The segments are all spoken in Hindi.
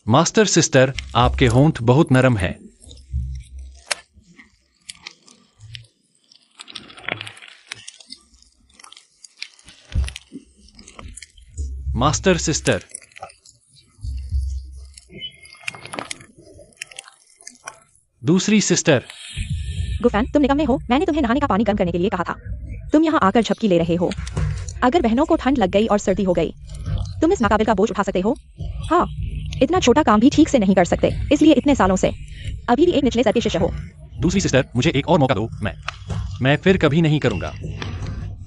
मास्टर सिस्टर, आपके होंठ बहुत नरम हैं। मास्टर सिस्टर, दूसरी सिस्टर। गुफैन, तुम निकम्मे हो। मैंने तुम्हें नहाने का पानी गर्म करने के लिए कहा था। तुम यहाँ आकर झपकी ले रहे हो। अगर बहनों को ठंड लग गई और सर्दी हो गई, तुम इस नाकाबिल का बोझ उठा सकते हो? हाँ, इतना छोटा काम भी ठीक से नहीं कर सकते, इसलिए इतने सालों से अभी भी एक निचले स्तर के शिष्य हो। दूसरी सिस्टर, मुझे एक और मौका दो। मैं फिर कभी नहीं करूंगा।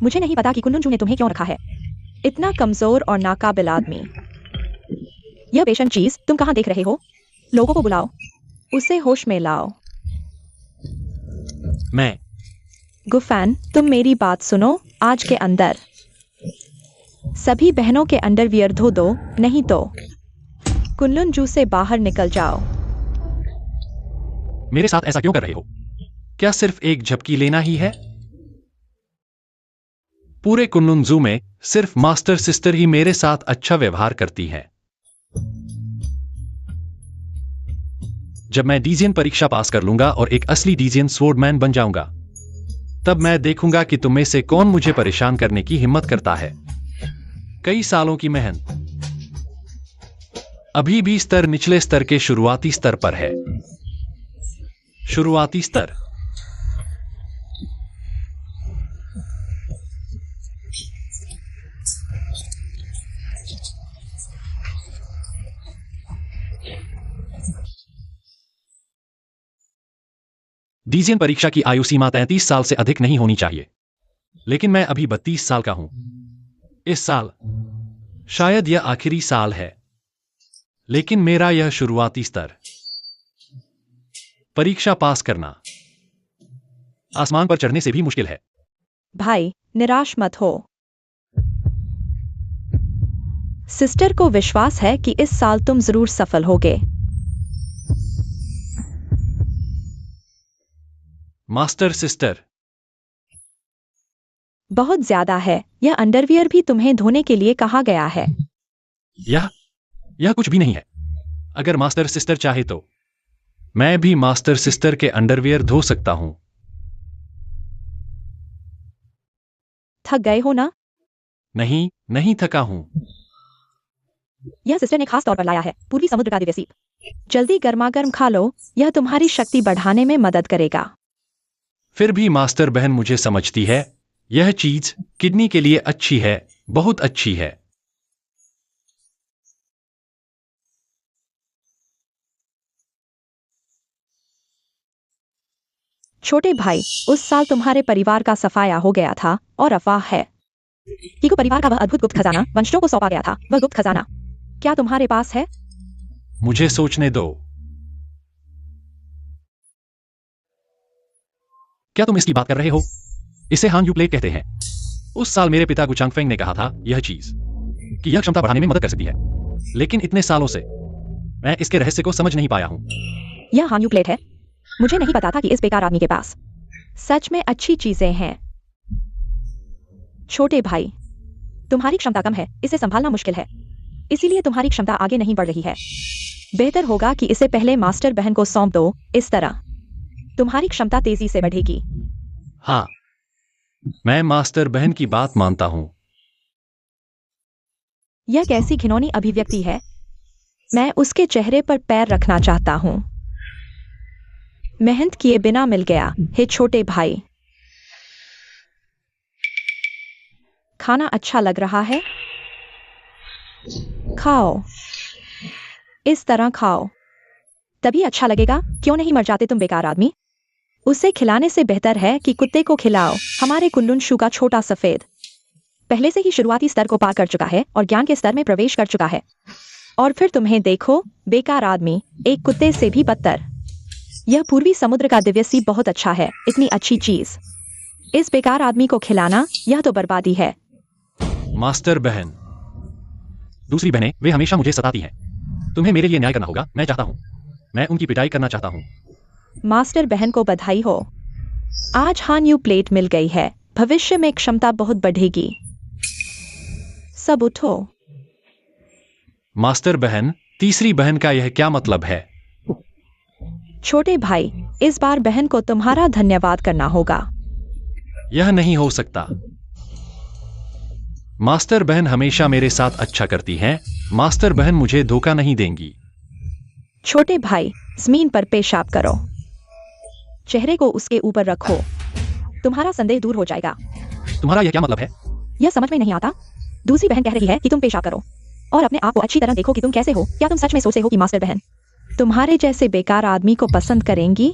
मुझे नहीं पता कि कुन्नुंजू ने तुम्हें क्यों रखा है। इतना कमजोर और नाकाबिल आदमी। यह बेशर्म चीज तुम कहाँ देख रहे हो? लोगों को बुलाओ, उसे होश में लाओ। मैं गुफैन, तुम मेरी बात सुनो। आज के अंदर सभी बहनों के अंडरवियर धो दो, नहीं तो कुन्नुंजू से बाहर निकल जाओ। मेरे साथ ऐसा क्यों कर रहे हो? क्या सिर्फ एक झपकी लेना ही है? पूरे कुन्नुंजू में सिर्फ मास्टर सिस्टर ही मेरे साथ अच्छा व्यवहार करती है। जब मैं डीजियन परीक्षा पास कर लूंगा और एक असली डीजियन स्वॉर्डमैन बन जाऊंगा, तब मैं देखूंगा कि तुम में से कौन मुझे परेशान करने की हिम्मत करता है। कई सालों की मेहनत अभी भी स्तर निचले स्तर के शुरुआती स्तर पर है। शुरुआती स्तर। डीजियन परीक्षा की आयु सीमा 33 साल से अधिक नहीं होनी चाहिए, लेकिन मैं अभी 32 साल का हूं। इस साल शायद यह आखिरी साल है, लेकिन मेरा यह शुरुआती स्तर। परीक्षा पास करना आसमान पर चढ़ने से भी मुश्किल है। भाई, निराश मत हो। सिस्टर को विश्वास है कि इस साल तुम जरूर सफल होगे। मास्टर सिस्टर, बहुत ज्यादा है। यह अंडरवियर भी तुम्हें धोने के लिए कहा गया है। यह कुछ भी नहीं है। अगर मास्टर सिस्टर चाहे तो मैं भी मास्टर सिस्टर के अंडरवियर धो सकता हूं। थक गए हो ना? नहीं थका हूं। यह सिस्टर ने खास तौर पर लाया है, पूर्वी समुद्र का दिव्य सीप। जल्दी गर्मागर्म खा लो, यह तुम्हारी शक्ति बढ़ाने में मदद करेगा। फिर भी मास्टर बहन मुझे समझती है। यह चीज किडनी के लिए अच्छी है, बहुत अच्छी है। छोटे भाई, उस साल तुम्हारे परिवार का सफाया हो गया था और अफवाह है कि को परिवार का वह अद्भुत गुप्त खजाना वंशजों को सौंपा गया था। वह गुप्त खजाना क्या तुम्हारे पास है? मुझे सोचने दो। क्या तुम इसकी बात कर रहे हो? इसे हान यू प्लेट कहते हैं। उस साल मेरे पिता गुचांगफेंग ने कहा था यह चीज कि यह क्षमता बढ़ाने में मदद कर सकती है, लेकिन इतने सालों से मैं इसके रहस्य को समझ नहीं पाया हूं। यह हान यू प्लेट है। मुझे नहीं पता था कि इस बेकार आदमी के पास सच में अच्छी चीजें हैं। छोटे भाई, तुम्हारी क्षमता कम है, इसे संभालना मुश्किल है, इसीलिए तुम्हारी क्षमता आगे नहीं बढ़ रही है। बेहतर होगा कि इसे पहले मास्टर बहन को सौंप दो। इस तरह तुम्हारी क्षमता तेजी से बढ़ेगी। हाँ, मैं मास्टर बहन की बात मानता हूं। यह कैसी घिनौनी अभिव्यक्ति है। मैं उसके चेहरे पर पैर रखना चाहता हूं। मेहनत किए बिना मिल गया। हे छोटे भाई, खाना अच्छा लग रहा है? खाओ, इस तरह खाओ, तभी अच्छा लगेगा। क्यों नहीं मर जाते तुम बेकार आदमी? उसे खिलाने से बेहतर है कि कुत्ते को खिलाओ। हमारे कुन्नुंशु का छोटा सफेद पहले से ही शुरुआती स्तर को पार कर चुका है और ज्ञान के स्तर में प्रवेश कर चुका है। और फिर तुम्हें देखो, बेकार आदमी, एक कुत्ते से भी बदतर। यह पूर्वी समुद्र का दिव्य सीप बहुत अच्छा है। इतनी अच्छी चीज इस बेकार आदमी को खिलाना, यह तो बर्बादी है। मास्टर बहन, दूसरी बहनें वे हमेशा मुझे सताती हैं। तुम्हें मेरे लिए न्याय करना होगा। मैं चाहता हूं, मैं उनकी पिटाई करना चाहता हूं। मास्टर बहन को बधाई हो, आज हान यू प्लेट मिल गई है। भविष्य में क्षमता बहुत बढ़ेगी। सब उठो। मास्टर बहन, तीसरी बहन का यह क्या मतलब है? छोटे भाई, इस बार बहन को तुम्हारा धन्यवाद करना होगा। यह नहीं हो सकता। मास्टर बहन हमेशा मेरे साथ अच्छा करती हैं। मास्टर बहन मुझे धोखा नहीं देंगी। छोटे भाई, जमीन पर पेशाब करो। चेहरे को उसके ऊपर रखो। तुम्हारा संदेह दूर हो जाएगा। तुम्हारा यह क्या मतलब है? यह समझ में नहीं आता। दूसरी बहन कह रही है कि तुम पेशाब करो और अपने आप को अच्छी तरह देखो कि तुम कैसे हो। क्या तुम सच में सोचते हो कि मास्टर बहन तुम्हारे जैसे बेकार आदमी को पसंद करेंगी?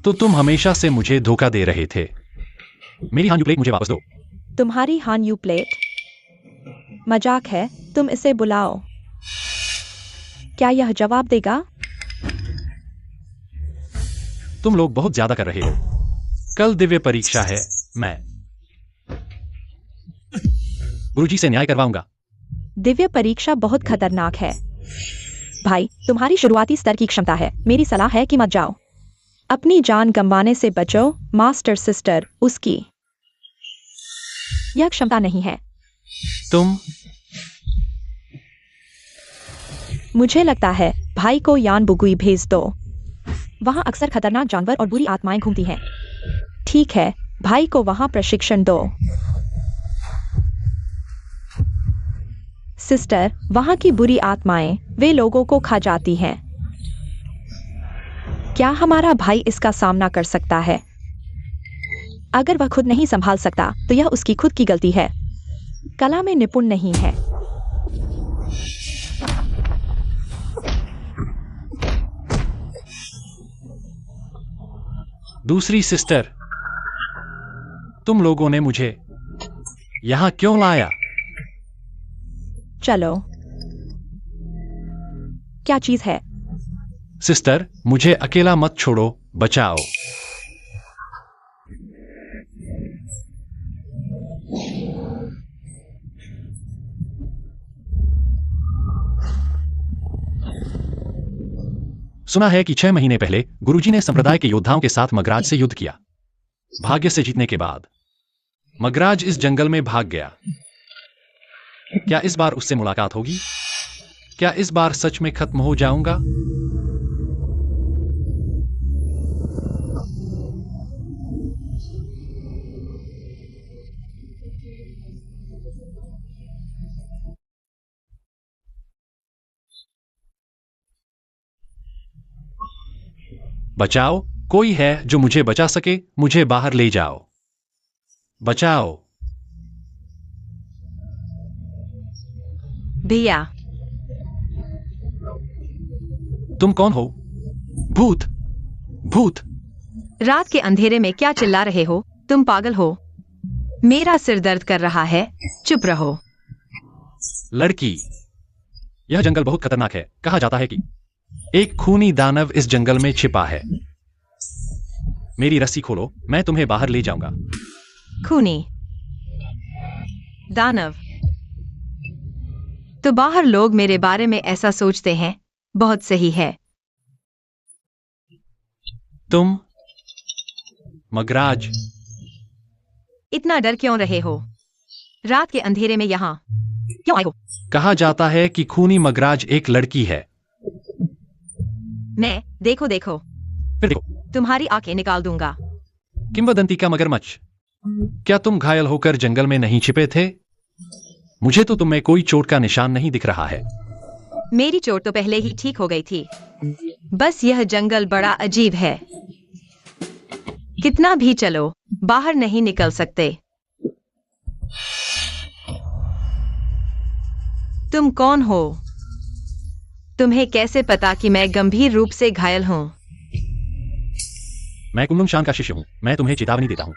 तो तुम हमेशा से मुझे धोखा दे रहे थे। मेरी हान यू प्लेट मुझे वापस दो। तुम्हारी हान यू प्लेट मजाक है। तुम इसे बुलाओ। क्या यह जवाब देगा? तुम लोग बहुत ज्यादा कर रहे हो। कल दिव्य परीक्षा है। मैं गुरुजी से न्याय करवाऊंगा। दिव्य परीक्षा बहुत खतरनाक है। भाई, तुम्हारी शुरुआती स्तर की क्षमता है। मेरी सलाह है कि मत जाओ। अपनी जान गंवाने से बचो। मास्टर सिस्टर, उसकी यह क्षमता नहीं है। तुम मुझे लगता है भाई को यान बुगुई भेज दो। वहां अक्सर खतरनाक जानवर और बुरी आत्माएं घूमती हैं। ठीक है, भाई को वहां प्रशिक्षण दो। सिस्टर, वहां की बुरी आत्माएं वे लोगों को खा जाती हैं। क्या हमारा भाई इसका सामना कर सकता है? अगर वह खुद नहीं संभाल सकता तो यह उसकी खुद की गलती है। कला में निपुण नहीं है। दूसरी सिस्टर, तुम लोगों ने मुझे यहां क्यों लाया? चलो। क्या चीज है? सिस्टर, मुझे अकेला मत छोड़ो। बचाओ। सुना है कि 6 महीने पहले गुरुजी ने संप्रदाय के योद्धाओं के साथ मगराज से युद्ध किया। भाग्य से जीतने के बाद मगराज इस जंगल में भाग गया। क्या इस बार उससे मुलाकात होगी? क्या इस बार सच में खत्म हो जाऊंगा? बचाओ। कोई है जो मुझे बचा सके? मुझे बाहर ले जाओ। बचाओ। भैया, तुम कौन हो? भूत। भूत। रात के अंधेरे में क्या चिल्ला रहे हो? तुम पागल हो? मेरा सिर दर्द कर रहा है। चुप रहो। लड़की, यह जंगल बहुत खतरनाक है। कहा जाता है कि एक खूनी दानव इस जंगल में छिपा है। मेरी रस्सी खोलो, मैं तुम्हें बाहर ले जाऊंगा। खूनी दानव? तो बाहर लोग मेरे बारे में ऐसा सोचते हैं। बहुत सही है। तुम मगराज। इतना डर क्यों रहे हो? रात के अंधेरे में यहां क्यों आए हो? कहा जाता है कि खूनी मगराज एक लड़की है। मैं देखो देखो, फिर देखो। तुम्हारी आंखें निकाल दूंगा। किंवदंती का मगरमच्छ। क्या तुम घायल होकर जंगल में नहीं छिपे थे? मुझे तो तुम में कोई चोट का निशान नहीं दिख रहा है। मेरी चोट तो पहले ही ठीक हो गई थी। बस यह जंगल बड़ा अजीब है। कितना भी चलो, बाहर नहीं निकल सकते। तुम कौन हो? तुम्हें कैसे पता कि मैं गंभीर रूप से घायल हूं? मैं कुंदन शान का शिष्य हूं। मैं तुम्हें चेतावनी देता हूं।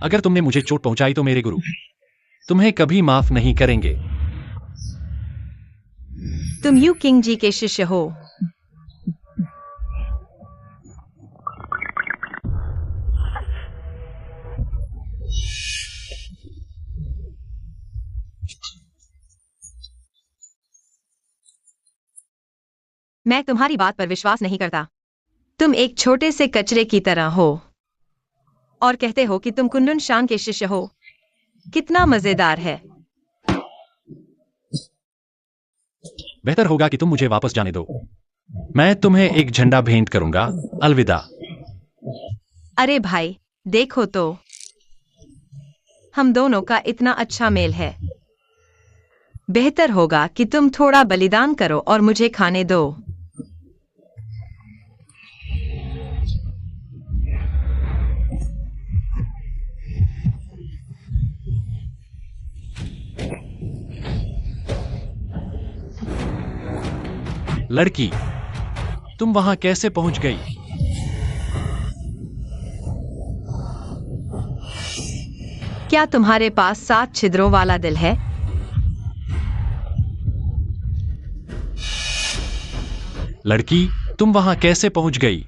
अगर तुमने मुझे चोट पहुंचाई तो मेरे गुरु तुम्हें कभी माफ नहीं करेंगे। तुम यू किंग जी के शिष्य हो। मैं तुम्हारी बात पर विश्वास नहीं करता। तुम एक छोटे से कचरे की तरह हो और कहते हो कि तुम कुंदन शान के शिष्य हो। कितना मजेदार है। बेहतर होगा कि तुम मुझे वापस जाने दो। मैं तुम्हें एक झंडा भेंट करूंगा। अलविदा। अरे भाई, देखो तो, हम दोनों का इतना अच्छा मेल है। बेहतर होगा कि तुम थोड़ा बलिदान करो और मुझे खाने दो। लड़की, तुम वहां कैसे पहुंच गई? क्या तुम्हारे पास 7 छिद्रों वाला दिल है? लड़की, तुम वहां कैसे पहुंच गई?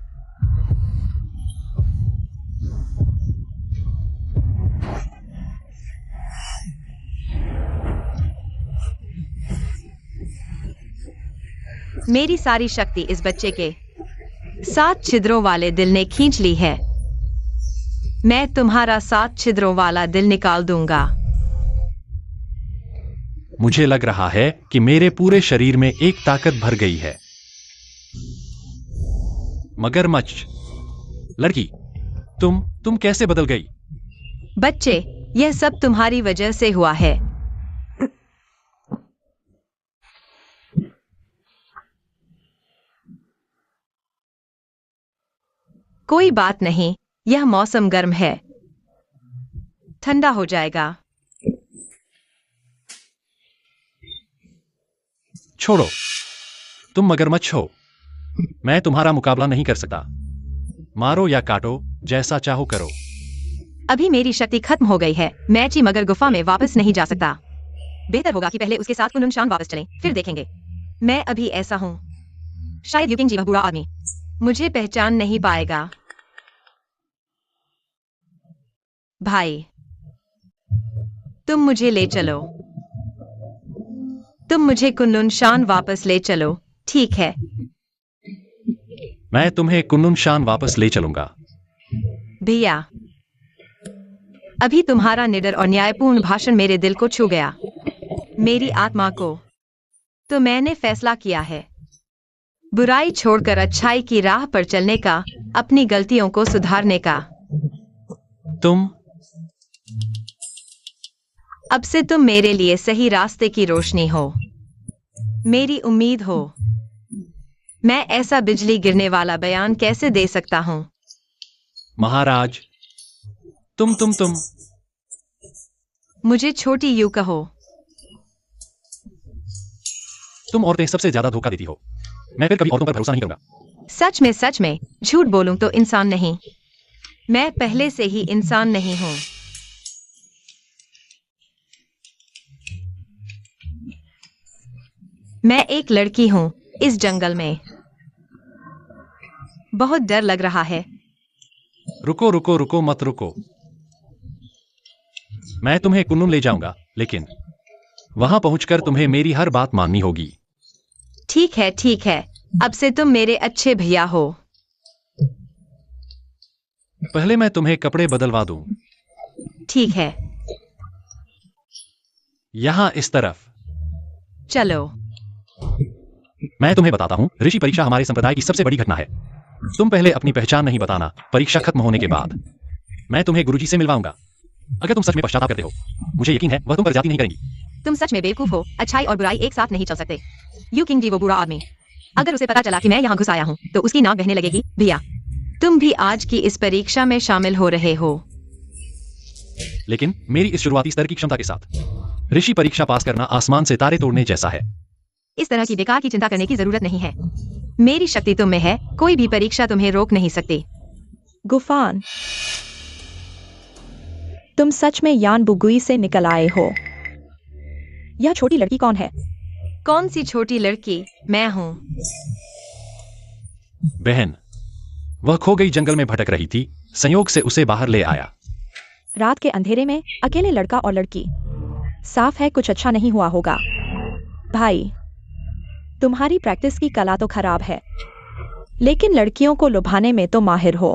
मेरी सारी शक्ति इस बच्चे के 7 छिद्रों वाले दिल ने खींच ली है। मैं तुम्हारा 7 छिद्रों वाला दिल निकाल दूंगा। मुझे लग रहा है कि मेरे पूरे शरीर में एक ताकत भर गई है। मगरमच्छ। लड़की, तुम कैसे बदल गई? बच्चे, यह सब तुम्हारी वजह से हुआ है। कोई बात नहीं, यह मौसम गर्म है, ठंडा हो जाएगा। छोड़ो, तुम मगरमच्छ हो। मैं तुम्हारा मुकाबला नहीं कर सकता। मारो या काटो, जैसा चाहो करो। अभी मेरी शक्ति खत्म हो गई है। मैं ची मगर गुफा में वापस नहीं जा सकता। बेहतर होगा कि पहले उसके साथ कुनलुन वापस चलें, फिर देखेंगे। मैं अभी ऐसा हूं। शायद युकिंग जी वह बुरा आदमी मुझे पहचान नहीं पाएगा। भाई, तुम मुझे ले चलो। तुम मुझे कुनलुन वापस ले चलो, ठीक है? मैं तुम्हें कुनलुन वापस ले चलूंगा। भैया, अभी तुम्हारा निडर और न्यायपूर्ण भाषण मेरे दिल को छू गया, मेरी आत्मा को। तो मैंने फैसला किया है, बुराई छोड़कर अच्छाई की राह पर चलने का, अपनी गलतियों को सुधारने का। अब से तुम मेरे लिए सही रास्ते की रोशनी हो, मेरी उम्मीद हो। मैं ऐसा बिजली गिरने वाला बयान कैसे दे सकता हूं? महाराज, तुम मुझे छोटी यू कहो। तुम औरतें सबसे ज्यादा धोखा देती हो। मैं फिर कभी औरतों पर भरोसा नहीं करूंगा। सच में झूठ बोलूं तो इंसान नहीं। मैं पहले से ही इंसान नहीं हूं। मैं एक लड़की हूं इस जंगल में। बहुत डर लग रहा है। रुको, मत रुको। मैं तुम्हें कुनलुन ले जाऊंगा, लेकिन वहां पहुंचकर तुम्हें मेरी हर बात माननी होगी। ठीक है। अब से तुम मेरे अच्छे भैया हो। पहले मैं तुम्हें कपड़े बदलवा दूं। ठीक है। यहां इस तरफ। चलो। मैं तुम्हें बताता हूं, ऋषि परीक्षा हमारे संप्रदाय की सबसे बड़ी घटना है। तुम पहले अपनी पहचान नहीं बताना। परीक्षा खत्म होने के बाद मैं तुम्हें गुरुजी से मिलवाऊंगा। अगर तुम सच में पश्चाताप करते हो, मुझे यकीन है वह तुम पर ज्यादती नहीं करेंगी। तुम सच में बेवकूफ हो। अच्छाई और बुराई एक साथ नहीं चल सकते। यू किंग जी वो बुरा आदमी, अगर उसे पता चला कि मैं यहाँ घुस आया हूँ तो उसकी नाक बहने लगेगी। भैया, तुम भी आज की इस परीक्षा में शामिल हो रहे हो, लेकिन मेरी इस शुरुआती स्तर की क्षमता के साथ ऋषि परीक्षा पास करना आसमान से तारे तोड़ने जैसा है। इस तरह की बेकार की चिंता करने की जरूरत नहीं है। मेरी शक्ति तुम में है, कोई भी परीक्षा तुम्हें रोक नहीं सकती। गुफान, तुम सच में यान बुगुई से निकल आए हो। यह छोटी लड़की कौन है? कौन सी छोटी लड़की? मैं हूं। बहन, वह खो गई जंगल में भटक रही थी, संयोग से उसे बाहर ले आया। रात के अंधेरे में अकेले लड़का और लड़की, साफ है कुछ अच्छा नहीं हुआ होगा। भाई, तुम्हारी प्रैक्टिस की कला तो खराब है, लेकिन लड़कियों को लुभाने में तो माहिर हो।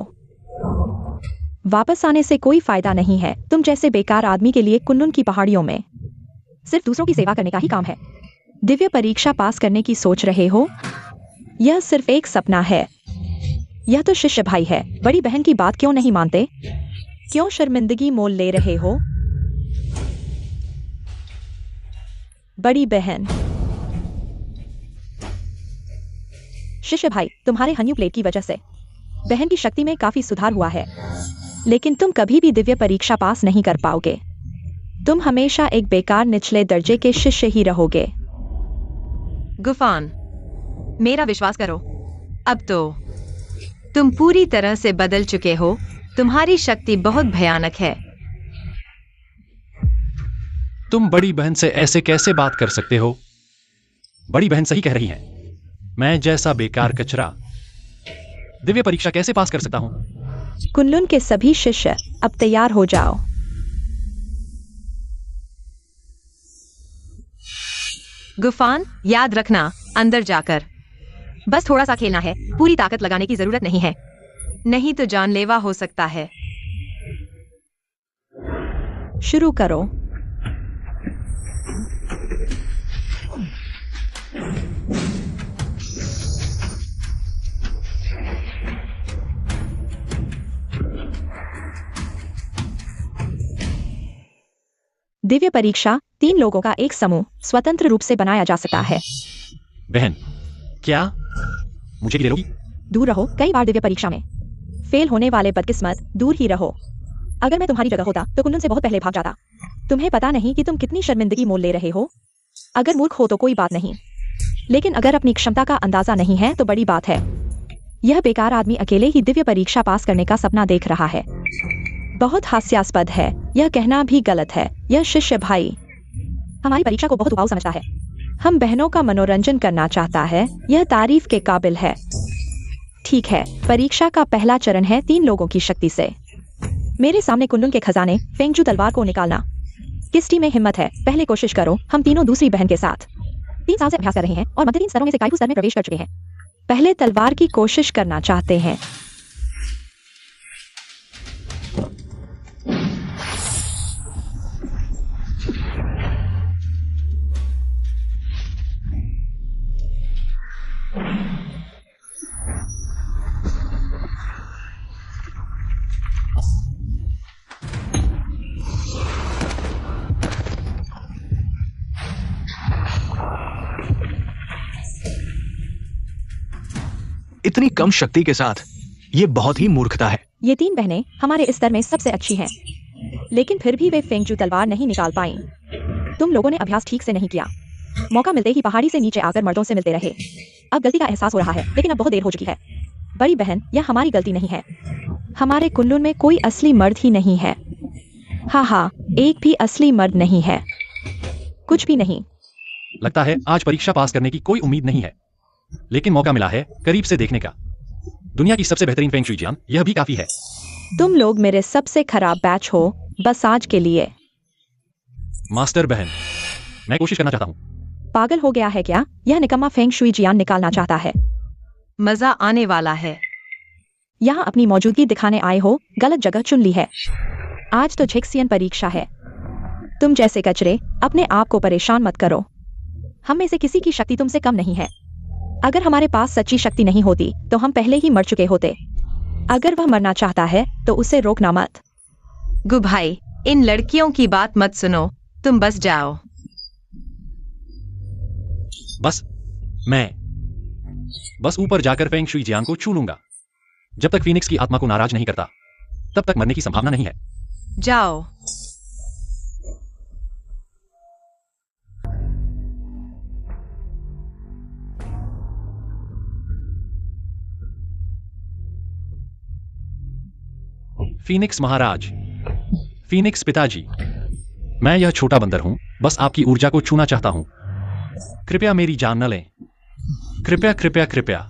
वापस आने से कोई फायदा नहीं है। तुम जैसे बेकार आदमी के लिए कुनलुन की पहाड़ियों में सिर्फ दूसरों की सेवा करने का ही काम है। दिव्य परीक्षा पास करने की सोच रहे हो? यह सिर्फ एक सपना है। यह तो शिष्य भाई है, बड़ी बहन की बात क्यों नहीं मानते? क्यों शर्मिंदगी मोल ले रहे हो? बड़ी बहन। शिष्य भाई, तुम्हारे हन्यू प्लेट की वजह से बहन की शक्ति में काफी सुधार हुआ है, लेकिन तुम कभी भी दिव्य परीक्षा पास नहीं कर पाओगे। तुम हमेशा एक बेकार निचले दर्जे के शिष्य ही रहोगे। गुफान, मेरा विश्वास करो, अब तो तुम पूरी तरह से बदल चुके हो। तुम्हारी शक्ति बहुत भयानक है। तुम बड़ी बहन से ऐसे कैसे बात कर सकते हो? बड़ी बहन सही कह रही है। मैं जैसा बेकार कचरा दिव्य परीक्षा कैसे पास कर सकता हूं? कुनलुन के सभी शिष्य अब तैयार हो जाओ। गुफान, याद रखना, अंदर जाकर बस थोड़ा सा खेलना है, पूरी ताकत लगाने की जरूरत नहीं है, नहीं तो जानलेवा हो सकता है। शुरू करो। दिव्य परीक्षा 3 लोगों का एक समूह स्वतंत्र रूप से बनाया जा सकता है। बहन, क्या मुझे ले लोगी? दूर रहो। कई बार दिव्य परीक्षा में फेल होने वाले बदकिस्मत, दूर ही रहो। अगर मैं तुम्हारी जगह होता तो कुंदन से बहुत पहले भाग जाता। तुम्हें पता नहीं कि तुम कितनी शर्मिंदगी मोल ले रहे हो। अगर मूर्ख हो तो कोई बात नहीं, लेकिन अगर अपनी क्षमता का अंदाजा नहीं है तो बड़ी बात है। यह बेकार आदमी अकेले ही दिव्य परीक्षा पास करने का सपना देख रहा है। बहुत हास्यास्पद है। यह कहना भी गलत है। यह शिष्य भाई हमारी परीक्षा को बहुत उबाऊ समझता है। हम बहनों का मनोरंजन करना चाहता है। यह तारीफ के काबिल है। ठीक है, परीक्षा का पहला चरण है 3 लोगों की शक्ति से। मेरे सामने कुंडुन के खजाने फेंगजू तलवार को निकालना। किस टीम में हिम्मत है? पहले कोशिश करो। हम तीनों दूसरी बहन के साथ 3 साल से अभ्यास कर रहे हैं और मध्य 3 स्तरों में से काइफू स्तर में प्रवेश कर चुके हैं। पहले तलवार की कोशिश करना चाहते हैं। इतनी कम शक्ति के साथ ये बहुत ही मूर्खता है। ये 3 बहनें हमारे इस स्तर में सबसे अच्छी हैं, लेकिन फिर भी वे फेंगजू तलवार नहीं निकाल पाईं। तुम लोगों ने अभ्यास ठीक से नहीं किया। मौका मिलते ही पहाड़ी से नीचे आकर मर्दों से मिलते रहे। अब गलती का एहसास हो रहा है, लेकिन अब बहुत देर हो चुकी है। बड़ी बहन, यह हमारी गलती नहीं है। हमारे कुंडुन में कोई असली मर्द ही नहीं है। हाँ, एक भी असली मर्द नहीं है। कुछ भी नहीं। लगता है आज परीक्षा पास करने की कोई उम्मीद नहीं है, लेकिन मौका मिला है करीब से देखने का। दुनिया की सबसे बेहतरीन फेंग शुई जियान, यह भी काफी है। तुम लोग मेरे सबसे खराब बैच हो, बस आज के लिए। मास्टर बहन, मैं कोशिश करना चाहता हूँ। पागल हो गया है क्या? यह निकम्मा फेंग शुई जियान निकालना चाहता है। मजा आने वाला है। यहाँ अपनी मौजूदगी दिखाने आए हो, गलत जगह चुन ली है। आज तो झेक्सियन परीक्षा है। तुम जैसे कचरे अपने आप को परेशान मत करो। हम में से किसी की शक्ति तुमसे कम नहीं है। अगर हमारे पास सच्ची शक्ति नहीं होती तो हम पहले ही मर चुके होते। अगर वह मरना चाहता है तो उसे रोकना मत। गु भाई, इन लड़कियों की बात मत सुनो, तुम बस जाओ। मैं बस ऊपर जाकर फेंग शुई जियान को छू लूंगा। जब तक फीनिक्स की आत्मा को नाराज नहीं करता, तब तक मरने की संभावना नहीं है। जाओ। फीनिक्स महाराज, फीनिक्स पिताजी, मैं यह छोटा बंदर हूं, बस आपकी ऊर्जा को छूना चाहता हूं। कृपया मेरी जान न लें। कृपया कृपया कृपया।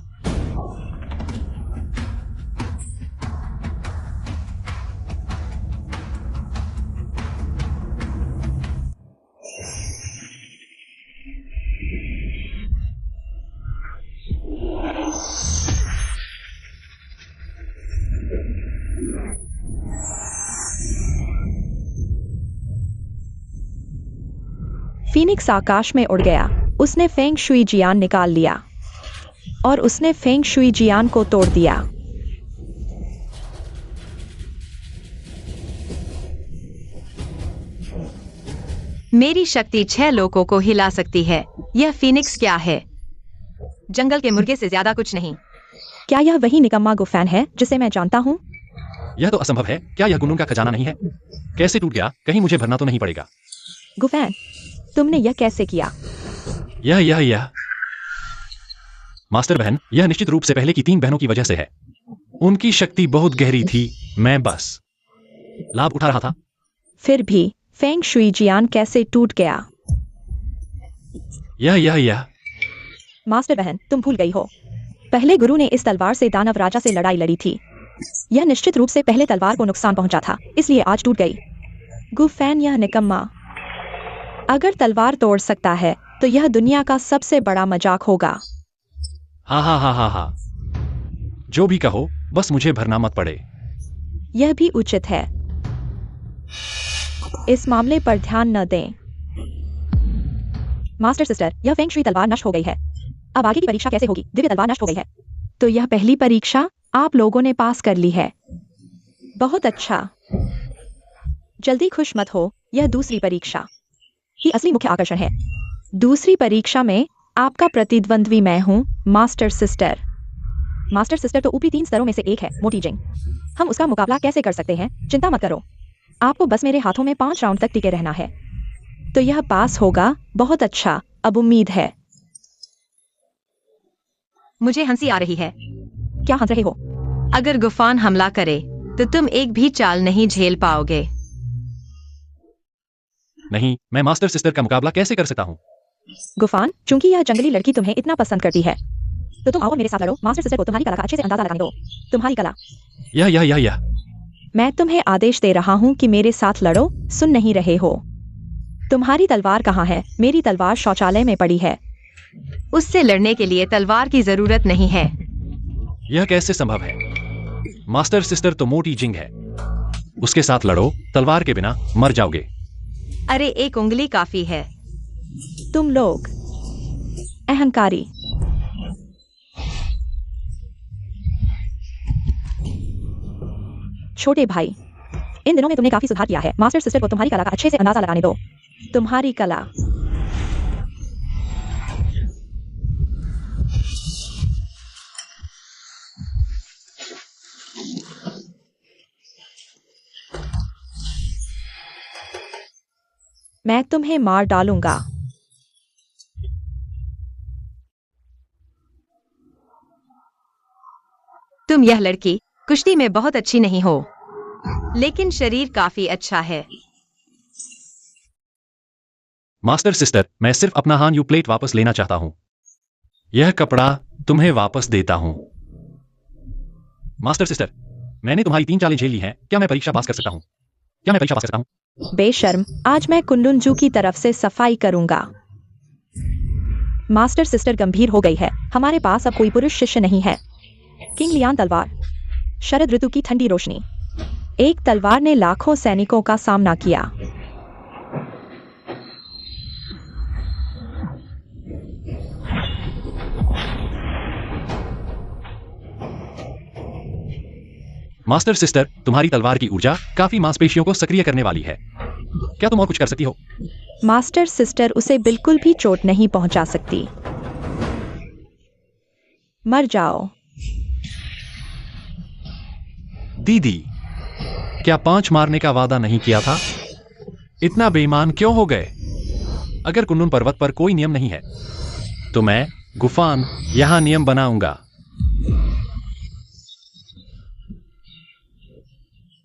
फीनिक्स आकाश में उड़ गया। उसने फेंग शुई जियान निकाल लिया और उसने फेंग शुई जियान को तोड़ दिया। मेरी शक्ति 6 लोगों को हिला सकती है। यह फीनिक्स क्या है? जंगल के मुर्गे से ज्यादा कुछ नहीं। क्या यह वही निकम्मा गुफैन है जिसे मैं जानता हूँ? यह तो असंभव है। क्या यह कुनलुन का खजाना नहीं है? कैसे टूट गया? कहीं मुझे भरना तो नहीं पड़ेगा। गुफैन, तुमने यह कैसे किया? यह मास्टर बहन, यह निश्चित रूप से पहले की 3 बहनों की वजह से है। उनकी शक्ति बहुत गहरी थी, मैं बस लाभ उठा रहा था। फिर भी फेंग शुई जियान कैसे टूट गया? यह मास्टर बहन, तुम भूल गई हो। पहले गुरु ने इस तलवार से दानव राजा से लड़ाई लड़ी थी। यह निश्चित रूप से पहले तलवार को नुकसान पहुंचा था, इसलिए आज टूट गई। गुफैन, यह निकम्मा। अगर तलवार तोड़ सकता है तो यह दुनिया का सबसे बड़ा मजाक होगा। हा। जो भी कहो, बस मुझे भरना मत पड़े। यह भी उचित है। इस मामले पर ध्यान न दें। मास्टर सिस्टर, यह फेंग शुई तलवार नष्ट हो गई है। अब आगे की परीक्षा कैसे होगी? दिव्य तलवार नष्ट हो गई है। तो यह पहली परीक्षा आप लोगों ने पास कर ली है। बहुत अच्छा। जल्दी खुश मत हो, यह दूसरी परीक्षा ही असली मुख्य आकर्षण है। दूसरी परीक्षा में आपका प्रतिद्वंद्वी मैं हूं, मास्टर सिस्टर। मास्टर सिस्टर तो ऊपरी 3 स्तरों में से एक है, मोटी जिंग। हम उसका मुकाबला कैसे कर सकते हैं? चिंता मत करो, आपको बस मेरे हाथों में 5 राउंड तक टिके रहना है। तो यह पास होगा। बहुत अच्छा, अब उम्मीद है। मुझे हंसी आ रही है। क्या हंस रहे हो? अगर गुफान हमला करे तो तुम एक भी चाल नहीं झेल पाओगे। नहीं, मैं मास्टर सिस्टर का मुकाबला कैसे कर सकता हूँ? गुफान, चूंकि यह जंगली लड़की तुम्हें इतना पसंद करती है तो तुम आओ मेरे साथ लड़ो। मास्टर सिस्टर को तुम्हारी कला का अच्छे से अंदाजा लगाने दो। तुम्हारी कला। यह मैं तुम्हें आदेश दे रहा हूं कि मेरे साथ लड़ो। सुन नहीं रहे हो? तुम्हारी तलवार कहाँ है? मेरी तलवार शौचालय में पड़ी है। उससे लड़ने के लिए तलवार की जरूरत नहीं है। यह कैसे संभव है? मास्टर सिस्टर तो मोटी जिंग है, उसके साथ लड़ो। तलवार के बिना मर जाओगे। अरे, एक उंगली काफी है। तुम लोग अहंकारी। छोटे भाई, इन दिनों में तुमने काफी सुधार किया है। मास्टर सिस्टर को तुम्हारी कला का अच्छे से अंदाजा लगाने दो। तुम्हारी कला। मैं तुम्हें मार डालूंगा। तुम यह लड़की कुश्ती में बहुत अच्छी नहीं हो, लेकिन शरीर काफी अच्छा है। मास्टर सिस्टर, मैं सिर्फ अपना हान यू प्लेट वापस लेना चाहता हूं। यह कपड़ा तुम्हें वापस देता हूं। मास्टर सिस्टर, मैंने तुम्हारी 3 चालें झेल ली हैं। क्या मैं परीक्षा पास कर सकता हूं? बेशर्म, आज मैं कुंडुनजू की तरफ से सफाई करूंगा। मास्टर सिस्टर गंभीर हो गई है। हमारे पास अब कोई पुरुष शिष्य नहीं है। किंग लियान तलवार। शरद ऋतु की ठंडी रोशनी। एक तलवार ने लाखों सैनिकों का सामना किया। मास्टर सिस्टर, तुम्हारी तलवार की ऊर्जा काफी मांसपेशियों को सक्रिय करने वाली है। क्या तुम और कुछ कर सकती हो? मास्टर सिस्टर उसे बिल्कुल भी चोट नहीं पहुंचा सकती। मर जाओ। दीदी, क्या 5 मारने का वादा नहीं किया था? इतना बेईमान क्यों हो गए? अगर कुनलुन पर्वत पर कोई नियम नहीं है तो मैं गुफान यहां नियम बनाऊंगा।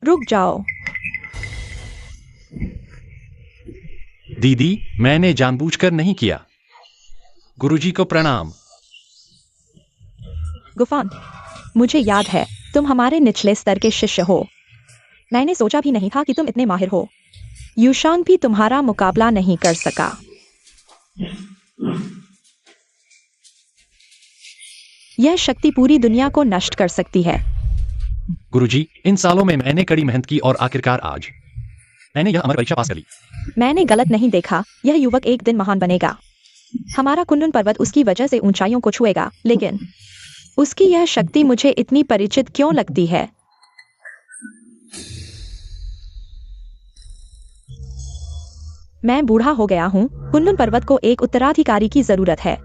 रुक जाओ। दीदी, मैंने जानबूझकर नहीं किया। गुरुजी को प्रणाम। गुफान, मुझे याद है तुम हमारे निचले स्तर के शिष्य हो। मैंने सोचा भी नहीं था कि तुम इतने माहिर हो। यूशांग भी तुम्हारा मुकाबला नहीं कर सका। यह शक्ति पूरी दुनिया को नष्ट कर सकती है। गुरुजी, इन सालों में मैंने कड़ी मेहनत की और आखिरकार आज मैंने यह अमर परीक्षा पास कर ली। मैंने गलत नहीं देखा। यह युवक एक दिन महान बनेगा। हमारा कुनलुन पर्वत उसकी वजह से ऊंचाइयों को छुएगा, लेकिन उसकी यह शक्ति मुझे इतनी परिचित क्यों लगती है? मैं बूढ़ा हो गया हूँ। कुनलुन पर्वत को एक उत्तराधिकारी की जरूरत है।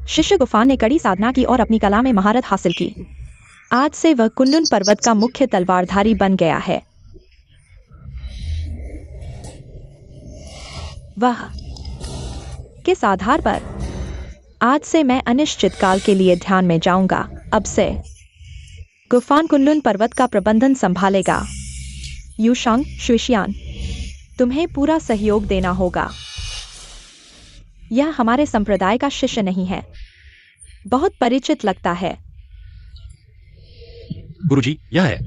शिष्य गुफान ने कड़ी साधना की और अपनी कला में महारत हासिल की। आज से वह कुनलुन पर्वत का मुख्य तलवारधारी बन गया है। वह किस आधार पर? आज से मैं अनिश्चित काल के लिए ध्यान में जाऊंगा। अब से गुफान कुनलुन पर्वत का प्रबंधन संभालेगा। यूशांग, शुशियान, तुम्हें पूरा सहयोग देना होगा। यह हमारे संप्रदाय का शिष्य नहीं है। बहुत परिचित लगता है। गुरुजी, यह है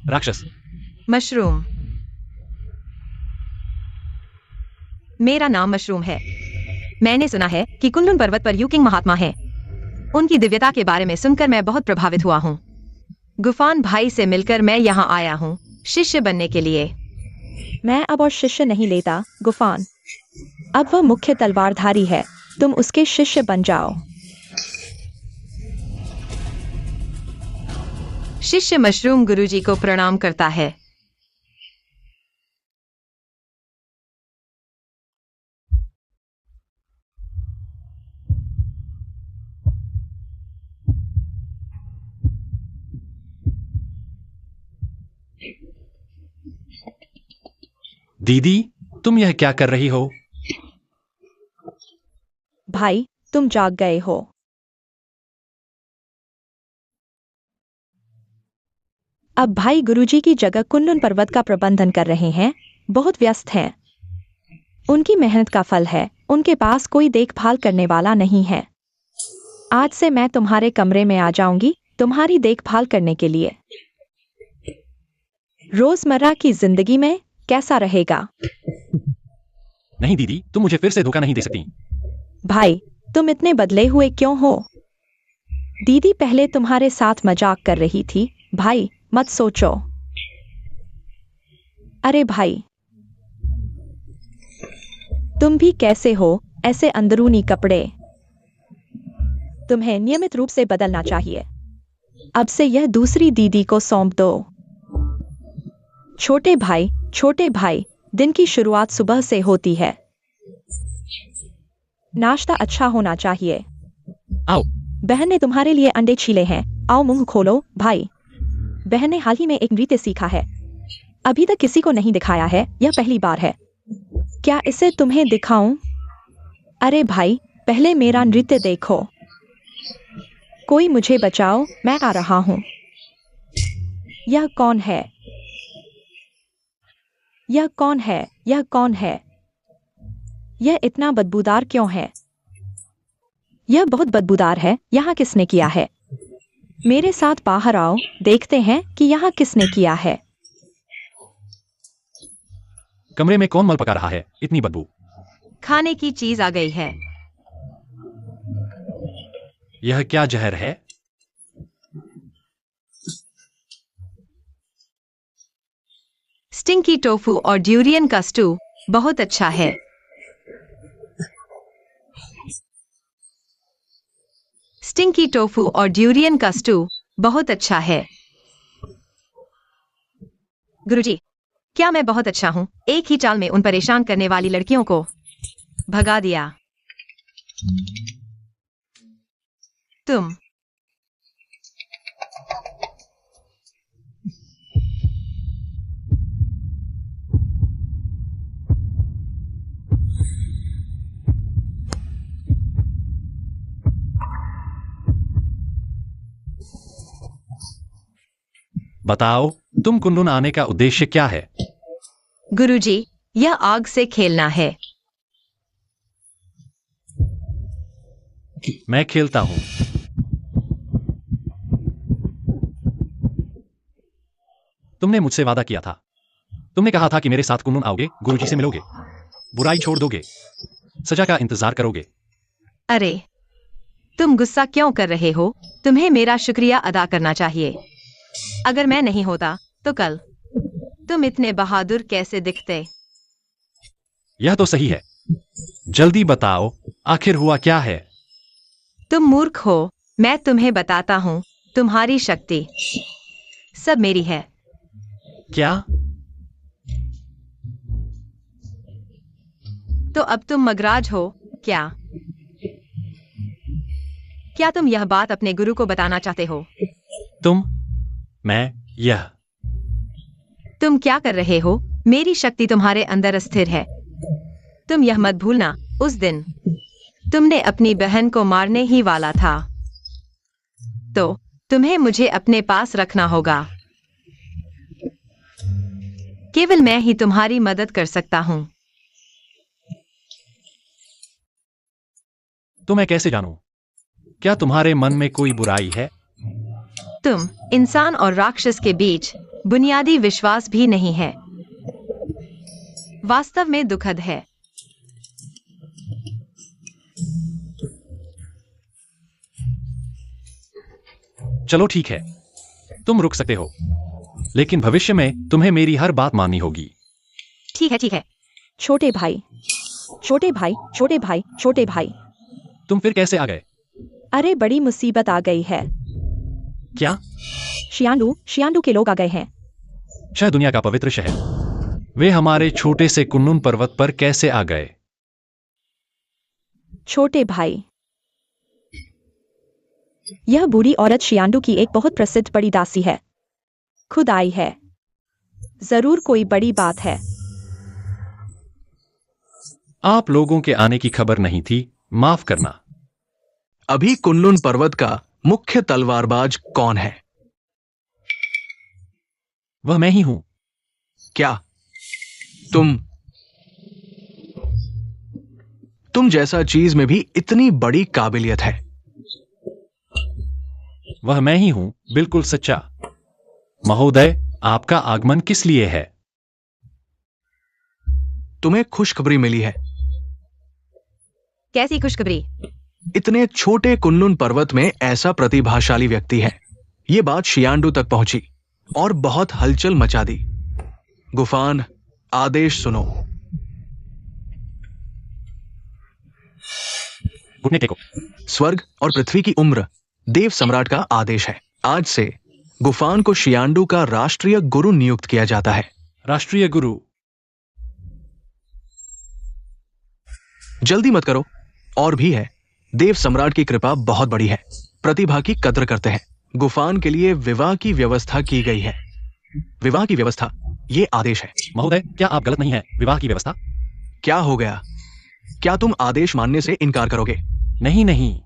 राक्षस। मशरूम। मेरा नाम मशरूम है। मैंने सुना है कि कुनलुन पर्वत पर यूकिंग महात्मा है। उनकी दिव्यता के बारे में सुनकर मैं बहुत प्रभावित हुआ हूँ। गुफान भाई से मिलकर मैं यहाँ आया हूँ, शिष्य बनने के लिए। मैं अब और शिष्य नहीं लेता, गुफान। अब वह मुख्य तलवारधारी है। तुम उसके शिष्य बन जाओ। शिष्य मशरूम गुरुजी को प्रणाम करता है। दीदी, तुम यह क्या कर रही हो? भाई, तुम जाग गए हो। अब भाई गुरुजी की जगह कुनलुन पर्वत का प्रबंधन कर रहे हैं। बहुत व्यस्त हैं। उनकी मेहनत का फल है। उनके पास कोई देखभाल करने वाला नहीं है। आज से मैं तुम्हारे कमरे में आ जाऊंगी, तुम्हारी देखभाल करने के लिए। रोजमर्रा की जिंदगी में कैसा रहेगा? नहीं दीदी, तुम मुझे फिर से धोखा नहीं दे सकती। भाई, तुम इतने बदले हुए क्यों हो? दीदी पहले तुम्हारे साथ मजाक कर रही थी। भाई, मत सोचो। अरे भाई, तुम भी कैसे हो? ऐसे अंदरूनी कपड़े तुम्हें नियमित रूप से बदलना चाहिए। अब से यह दूसरी दीदी को सौंप दो। छोटे भाई, दिन की शुरुआत सुबह से होती है। नाश्ता अच्छा होना चाहिए। आओ। बहन ने तुम्हारे लिए अंडे छीले हैं। आओ, मुंह खोलो। भाई, बहन ने हाल ही में एक नृत्य सीखा है। अभी तक किसी को नहीं दिखाया है। यह पहली बार है। क्या इसे तुम्हें दिखाऊं? अरे भाई, पहले मेरा नृत्य देखो। कोई मुझे बचाओ, मैं आ रहा हूं। यह कौन है? यह कौन है? यह कौन है? यह इतना बदबूदार क्यों है? यह बहुत बदबूदार है। यहाँ किसने किया है? मेरे साथ बाहर आओ, देखते हैं कि यहाँ किसने किया है। कमरे में कौन मल पका रहा है? इतनी बदबू। खाने की चीज आ गई है। यह क्या जहर है? स्टिंकी टोफू और ड्यूरियन का स्टू बहुत अच्छा है। स्टिंकी टोफू और ड्यूरियन का स्टू बहुत अच्छा है। गुरुजी, क्या मैं बहुत अच्छा हूँ? एक ही चाल में उन परेशान करने वाली लड़कियों को भगा दिया। तुम बताओ, तुम कुनलुन आने का उद्देश्य क्या है? गुरुजी, यह आग से खेलना है। मैं खेलता हूं। तुमने मुझसे वादा किया था। तुमने कहा था कि मेरे साथ कुनलुन आओगे, गुरुजी से मिलोगे, बुराई छोड़ दोगे, सजा का इंतजार करोगे। अरे, तुम गुस्सा क्यों कर रहे हो? तुम्हें मेरा शुक्रिया अदा करना चाहिए। अगर मैं नहीं होता तो कल तुम इतने बहादुर कैसे दिखते? यह तो सही है, जल्दी बताओ, आखिर हुआ क्या है? तुम मूर्ख हो। मैं तुम्हें बताता हूँ। तुम्हारी शक्ति सब मेरी है। क्या? तो अब तुम मगराज हो क्या? क्या तुम यह बात अपने गुरु को बताना चाहते हो? मैं यह तुम क्या कर रहे हो? मेरी शक्ति तुम्हारे अंदर स्थिर है। तुम यह मत भूलना, उस दिन तुमने अपनी बहन को मारने ही वाला था। तो तुम्हें मुझे अपने पास रखना होगा। केवल मैं ही तुम्हारी मदद कर सकता हूँ। तो मैं कैसे जानूं? क्या तुम्हारे मन में कोई बुराई है? तुम इंसान और राक्षस के बीच बुनियादी विश्वास भी नहीं है। वास्तव में दुखद है। चलो ठीक है, तुम रुक सकते हो, लेकिन भविष्य में तुम्हें मेरी हर बात माननी होगी। ठीक है, ठीक है। छोटे भाई, छोटे भाई, छोटे भाई, छोटे भाई। तुम फिर कैसे आ गए? अरे बड़ी मुसीबत आ गई है। क्या? शियांडू के लोग आ गए हैं। शायद दुनिया का पवित्र शहर। वे हमारे छोटे से कुन्नुन पर्वत पर कैसे आ गए? छोटे भाई, यह बूढ़ी औरत शियांडू की एक बहुत प्रसिद्ध बड़ी दासी है। खुद आई है। जरूर कोई बड़ी बात है। आप लोगों के आने की खबर नहीं थी, माफ करना। अभी कुनलुन पर्वत का मुख्य तलवारबाज कौन है? वह मैं ही हूं। क्या तुम जैसा चीज में भी इतनी बड़ी काबिलियत है? वह मैं ही हूं, बिल्कुल सच्चा। महोदय, आपका आगमन किस लिए है? तुम्हें खुशखबरी मिली है। कैसी खुशखबरी? इतने छोटे कुनलुन पर्वत में ऐसा प्रतिभाशाली व्यक्ति है। यह बात शियांडू तक पहुंची और बहुत हलचल मचा दी। गुफान, आदेश सुनो। घुटने टेको। स्वर्ग और पृथ्वी की उम्र देव सम्राट का आदेश है। आज से गुफान को शियांडू का राष्ट्रीय गुरु नियुक्त किया जाता है। राष्ट्रीय गुरु? जल्दी मत करो, और भी है। देव सम्राट की कृपा बहुत बड़ी है। प्रतिभा की कद्र करते हैं। गुफान के लिए विवाह की व्यवस्था की गई है। विवाह की व्यवस्था, ये आदेश है। महोदय, क्या आप गलत नहीं हैं? विवाह की व्यवस्था? क्या हो गया? क्या तुम आदेश मानने से इनकार करोगे? नहीं नहीं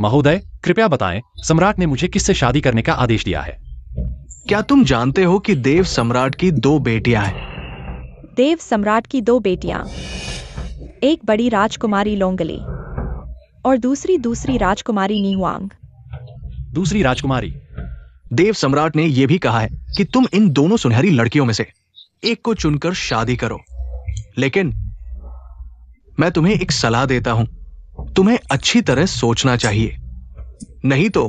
महोदय, कृपया बताएं, सम्राट ने मुझे किससे शादी करने का आदेश दिया है? क्या तुम जानते हो कि देव सम्राट की 2 बेटियां हैं? देव सम्राट की 2 बेटियां, एक बड़ी राजकुमारी लोंगली और दूसरी राजकुमारी निहुआंग। दूसरी राजकुमारी? देव सम्राट ने यह भी कहा है कि तुम इन दोनों सुनहरी लड़कियों में से एक को चुनकर शादी करो। लेकिन मैं तुम्हें एक सलाह देता हूं, तुम्हें अच्छी तरह सोचना चाहिए, नहीं तो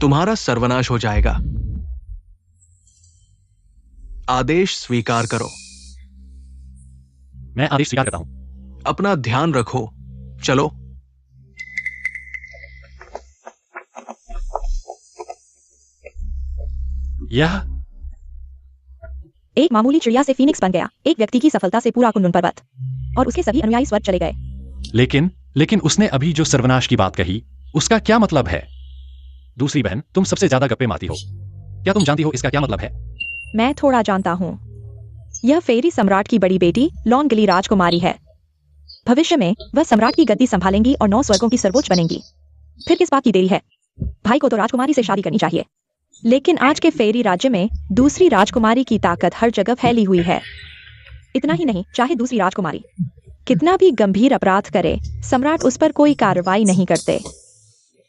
तुम्हारा सर्वनाश हो जाएगा। आदेश स्वीकार करो। मैं आदेश स्वीकार करता हूं। अपना ध्यान रखो। चलो। यह एक मामूली चिड़िया से फीनिक्स बन गया। एक व्यक्ति की सफलता से पूरा कुनलुन पर्वत और उसके सभी अनुयायी स्वर्ग चले गए। लेकिन उसने अभी जो सर्वनाश की बात कही, उसका क्या मतलब है? दूसरी बहन, तुम सबसे ज्यादा गप्पे मारती हो। क्या तुम जानती हो इसका क्या मतलब है? मैं थोड़ा जानता हूँ। यह फेरी सम्राट की बड़ी बेटी लोंगली राजकुमारी है। भविष्य में वह सम्राट की गद्दी संभालेंगी और 9 स्वर्गों की सर्वोच्च बनेंगी। फिर किस बात की देरी है? भाई को तो राजकुमारी से शादी करनी चाहिए। लेकिन आज के फेरी राज्य में दूसरी राजकुमारी की ताकत हर जगह फैली हुई है। इतना ही नहीं, चाहे दूसरी राजकुमारी कितना भी गंभीर अपराध करे, सम्राट उस पर कोई कार्रवाई नहीं करते।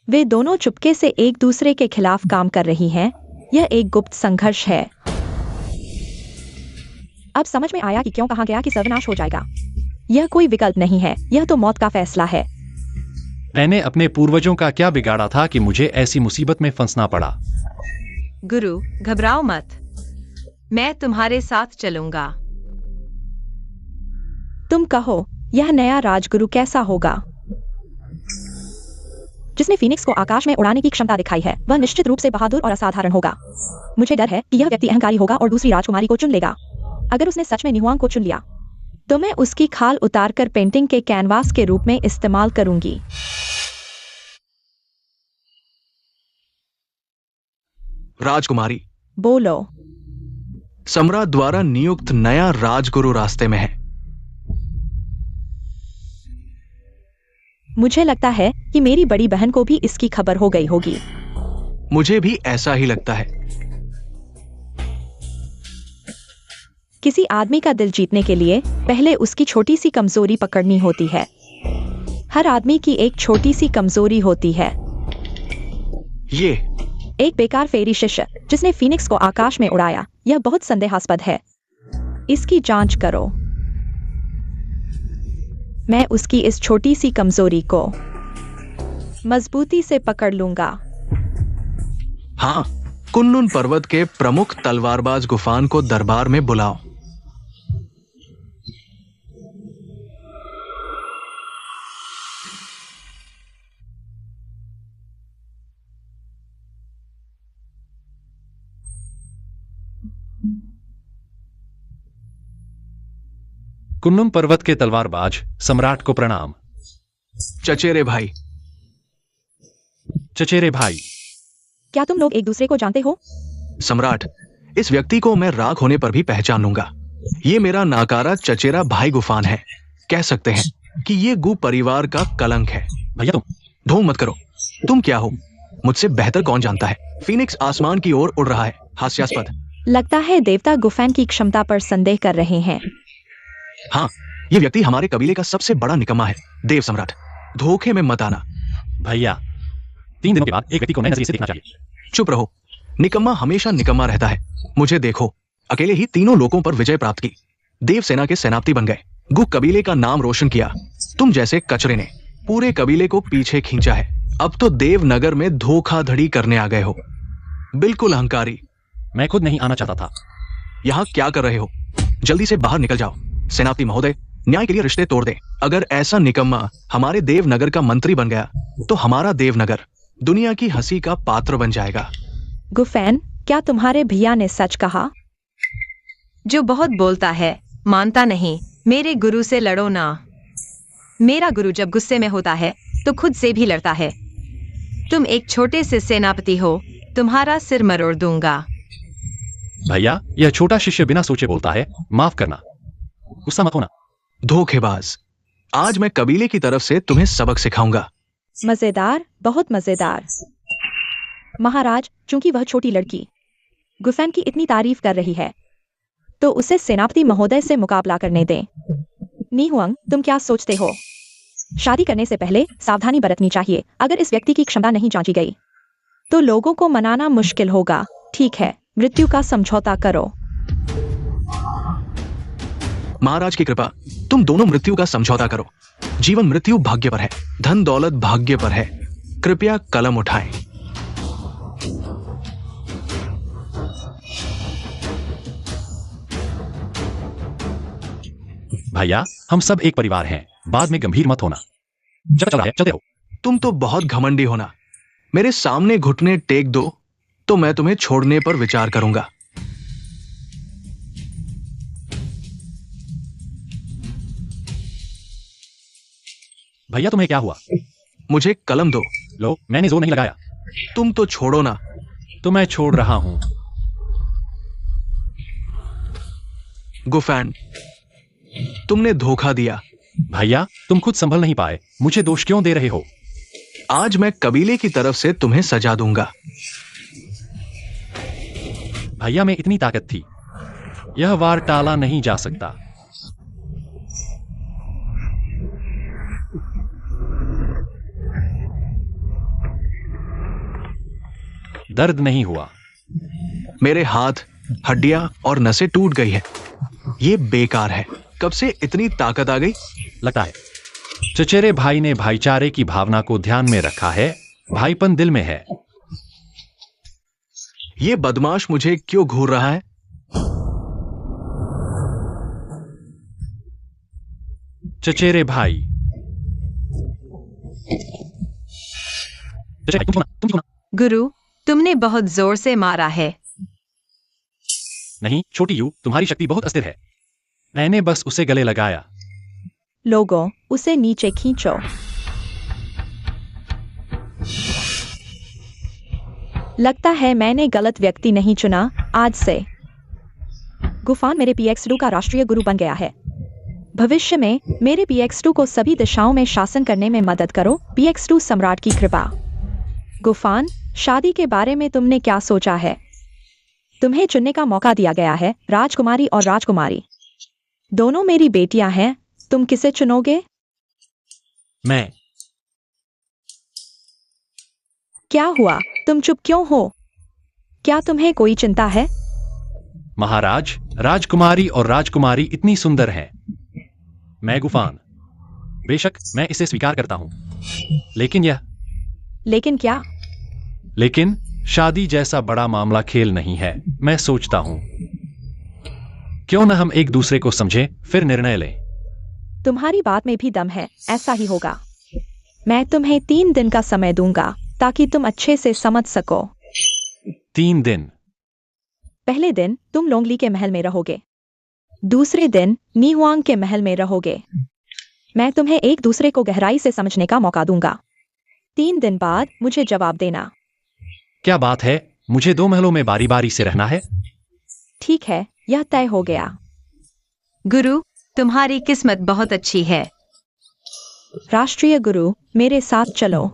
वे दोनों चुपके से एक दूसरे के खिलाफ काम कर रही हैं। यह एक गुप्त संघर्ष है। अब समझ में आया कि क्यों कहा गया कि सर्वनाश हो जाएगा। यह कोई विकल्प नहीं है, यह तो मौत का फैसला है। मैंने अपने पूर्वजों का क्या बिगाड़ा था कि मुझे ऐसी मुसीबत में फंसना पड़ा? गुरु, घबराओ मत, मैं तुम्हारे साथ चलूंगा। तुम कहो, यह नया राजगुरु कैसा होगा? जिसने फीनिक्स को आकाश में उड़ाने की क्षमता दिखाई है, वह निश्चित रूप से बहादुर और असाधारण होगा। मुझे डर है कि यह व्यक्ति अहंकारी होगा और दूसरी राजकुमारी को चुन लेगा। अगर उसने सच में निहुआंग को चुन लिया, तो मैं उसकी खाल उतारकर पेंटिंग के कैनवास के रूप में इस्तेमाल करूंगी। राजकुमारी, बोलो। सम्राट द्वारा नियुक्त नया राजगुरु रास्ते में है। मुझे लगता है कि मेरी बड़ी बहन को भी इसकी खबर हो गई होगी। मुझे भी ऐसा ही लगता है। किसी आदमी का दिल जीतने के लिए पहले उसकी छोटी सी कमजोरी पकड़नी होती है। हर आदमी की एक छोटी सी कमजोरी होती है। ये एक बेकार फेरी शिष्य जिसने फीनिक्स को आकाश में उड़ाया, यह बहुत संदेहास्पद है। इसकी जांच करो। मैं उसकी इस छोटी सी कमजोरी को मजबूती से पकड़ लूंगा। हाँ, कुनलुन पर्वत के प्रमुख तलवारबाज गुफान को दरबार में बुलाओ। कुन्नुन पर्वत के तलवारबाज सम्राट को प्रणाम। चचेरे भाई। चचेरे भाई, क्या तुम लोग एक दूसरे को जानते हो? सम्राट, इस व्यक्ति को मैं राख होने पर भी पहचान लूंगा। ये मेरा नाकारा चचेरा भाई गुफान है। कह सकते हैं कि ये गु परिवार का कलंक है। भैया तुम ढोंग मत करो। तुम क्या हो? मुझसे बेहतर कौन जानता है? फीनिक्स आसमान की ओर उड़ रहा है। हास्यास्पद। लगता है देवता गुफैन की क्षमता पर संदेह कर रहे हैं। हाँ, ये व्यक्ति हमारे कबीले का सबसे बड़ा निकम्मा है। देव सम्राट, धोखे में मत आना। भैया, 3 दिनों के बाद एक व्यक्ति को नए नजरिए से देखना चाहिए। चुप रहो। निकम्मा हमेशा निकम्मा रहता है। मुझे देखो, अकेले ही 3 लोगों पर विजय प्राप्त की। देव सेना के सेनापति बन गए। गु कबीले का नाम रोशन किया। तुम जैसे कचरे ने पूरे कबीले को पीछे खींचा है। अब तो देवनगर में धोखाधड़ी करने आ गए हो। बिल्कुल अहंकारी। मैं खुद नहीं आना चाहता था। यहाँ क्या कर रहे हो? जल्दी से बाहर निकल जाओ। सेनापति महोदय, न्याय के लिए रिश्ते तोड़ दें। अगर ऐसा निकम्मा हमारे देवनगर का मंत्री बन गया, तो हमारा देवनगर दुनिया की हंसी का पात्र बन जाएगा। गुफैन, क्या तुम्हारे भैया ने सच कहा? जो बहुत बोलता है, मानता नहीं। मेरे गुरु से लड़ो ना। मेरा गुरु जब गुस्से में होता है, तो खुद से भी लड़ता है। तुम एक छोटे से सेनापति हो, तुम्हारा सिर मरोड़ दूंगा। भैया, यह छोटा शिष्य बिना सोचे बोलता है। माफ करना, गुस्सा मत होना। धोखेबाज, आज मैं कबीले की तरफ से तुम्हें सबक सिखाऊंगा। मजेदार, बहुत मजेदार। महाराज, चूंकि वह छोटी लड़की गुफैन की इतनी तारीफ कर रही है, तो उसे सेनापति महोदय से मुकाबला करने दें। निहुआंग, तुम क्या सोचते हो? शादी करने से पहले सावधानी बरतनी चाहिए। अगर इस व्यक्ति की क्षमता नहीं जांची गई, तो लोगों को मनाना मुश्किल होगा। ठीक है, मृत्यु का समझौता करो। महाराज की कृपा, तुम दोनों मृत्यु का समझौता करो। जीवन मृत्यु भाग्य पर है, धन दौलत भाग्य पर है। कृपया कलम उठाएं। भैया, हम सब एक परिवार हैं। बाद में गंभीर मत होना। चल रहा है, चलते हो। तुम तो बहुत घमंडी हो ना। मेरे सामने घुटने टेक दो, तो मैं तुम्हें छोड़ने पर विचार करूंगा। भैया, तुम्हें क्या हुआ? मुझे कलम दो। लो, मैंने जोर नहीं लगाया। तुम तो छोड़ो ना। तो मैं छोड़ रहा हूं। गुफैन, तुमने धोखा दिया। भैया, तुम खुद संभल नहीं पाए, मुझे दोष क्यों दे रहे हो? आज मैं कबीले की तरफ से तुम्हें सजा दूंगा। भैया में इतनी ताकत थी, यह वार टाला नहीं जा सकता। दर्द नहीं हुआ। मेरे हाथ, हड्डियां और नसें टूट गई है। ये बेकार है। कब से इतनी ताकत आ गई? लगता है चचेरे भाई ने भाईचारे की भावना को ध्यान में रखा है। भाईपन दिल में है। ये बदमाश मुझे क्यों घूर रहा है? चचेरे भाई। चचेरे भाई, तुम क्यों ना? गुरु, तुमने बहुत जोर से मारा है। नहीं छोटी यू, तुम्हारी शक्ति बहुत अस्थिर है। मैंने बस उसे गले लगाया। लोगों, उसे नीचे खींचो। लगता है मैंने गलत व्यक्ति नहीं चुना। आज से गुफान मेरे PX2 का राष्ट्रीय गुरु बन गया है। भविष्य में मेरे PX2 को सभी दिशाओं में शासन करने में मदद करो। PX2 सम्राट की कृपा। गुफान, शादी के बारे में तुमने क्या सोचा है? तुम्हें चुनने का मौका दिया गया है, राजकुमारी और राजकुमारी। दोनों मेरी बेटियां हैं। तुम किसे चुनोगे? मैं। क्या हुआ? तुम चुप क्यों हो? क्या तुम्हें कोई चिंता है? महाराज, राजकुमारी और राजकुमारी इतनी सुंदर हैं। मैं गुफान। बेशक मैं इसे स्वीकार करता हूं, लेकिन क्या? लेकिन शादी जैसा बड़ा मामला खेल नहीं है। मैं सोचता हूं क्यों न हम एक दूसरे को समझें, फिर निर्णय लें। तुम्हारी बात में भी दम है। ऐसा ही होगा। मैं तुम्हें 3 दिन का समय दूंगा ताकि तुम अच्छे से समझ सको। 3 दिन? पहले दिन तुम लोंगली के महल में रहोगे। दूसरे दिन नीहुआंग के महल में रहोगे। मैं तुम्हें एक दूसरे को गहराई से समझने का मौका दूंगा। 3 दिन बाद मुझे जवाब देना। क्या बात है? मुझे 2 महलों में बारी बारी से रहना है? ठीक है, यह तय हो गया। गुरु, तुम्हारी किस्मत बहुत अच्छी है। राष्ट्रीय गुरु, मेरे साथ चलो।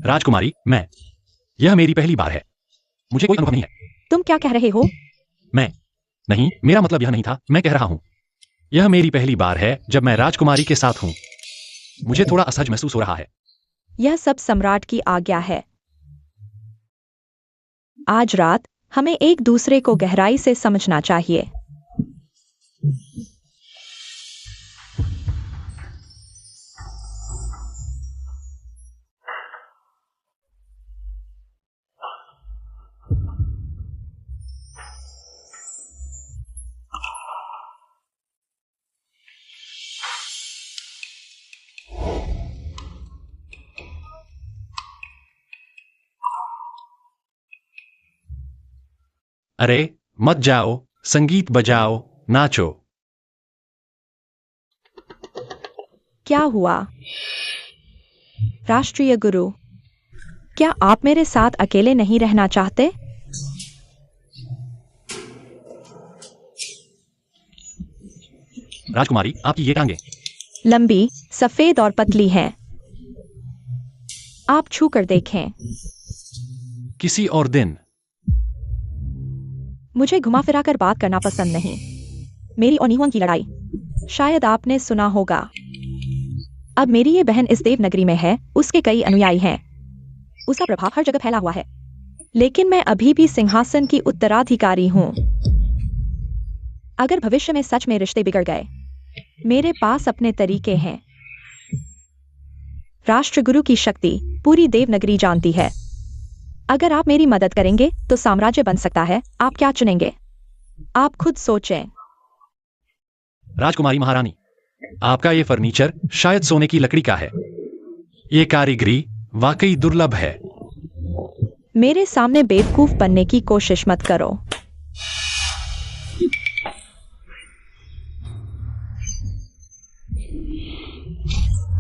राजकुमारी, यह मेरी पहली बार है। मुझे कोई अनुभव नहीं है। तुम क्या कह रहे हो? नहीं, मेरा मतलब यह नहीं था। मैं कह रहा हूं यह मेरी पहली बार है जब मैं राजकुमारी के साथ हूं। मुझे थोड़ा असहज महसूस हो रहा है। यह सब सम्राट की आज्ञा है। आज रात हमें एक दूसरे को गहराई से समझना चाहिए। अरे मत जाओ, संगीत बजाओ, नाचो। क्या हुआ? राष्ट्रीय गुरु, क्या आप मेरे साथ अकेले नहीं रहना चाहते? राजकुमारी, आपकी ये टांगे लंबी, सफेद और पतली हैं। आप छू कर देखें। किसी और दिन। मुझे घुमा फिरा कर बात करना पसंद नहीं। मेरी और नीहुआंग की लड़ाई शायद आपने सुना होगा। अब मेरी ये बहन इस देवनगरी में है। उसके कई अनुयायी हैं। उसका प्रभाव हर जगह फैला हुआ है। लेकिन मैं अभी भी सिंहासन की उत्तराधिकारी हूं। अगर भविष्य में सच में रिश्ते बिगड़ गए, मेरे पास अपने तरीके हैं। राष्ट्रगुरु की शक्ति पूरी देवनगरी जानती है। अगर आप मेरी मदद करेंगे तो साम्राज्य बन सकता है। आप क्या चुनेंगे? आप खुद सोचें। राजकुमारी महारानी, आपका ये फर्नीचर शायद सोने की लकड़ी का है। ये कारीगरी वाकई दुर्लभ है। मेरे सामने बेवकूफ बनने की कोशिश मत करो।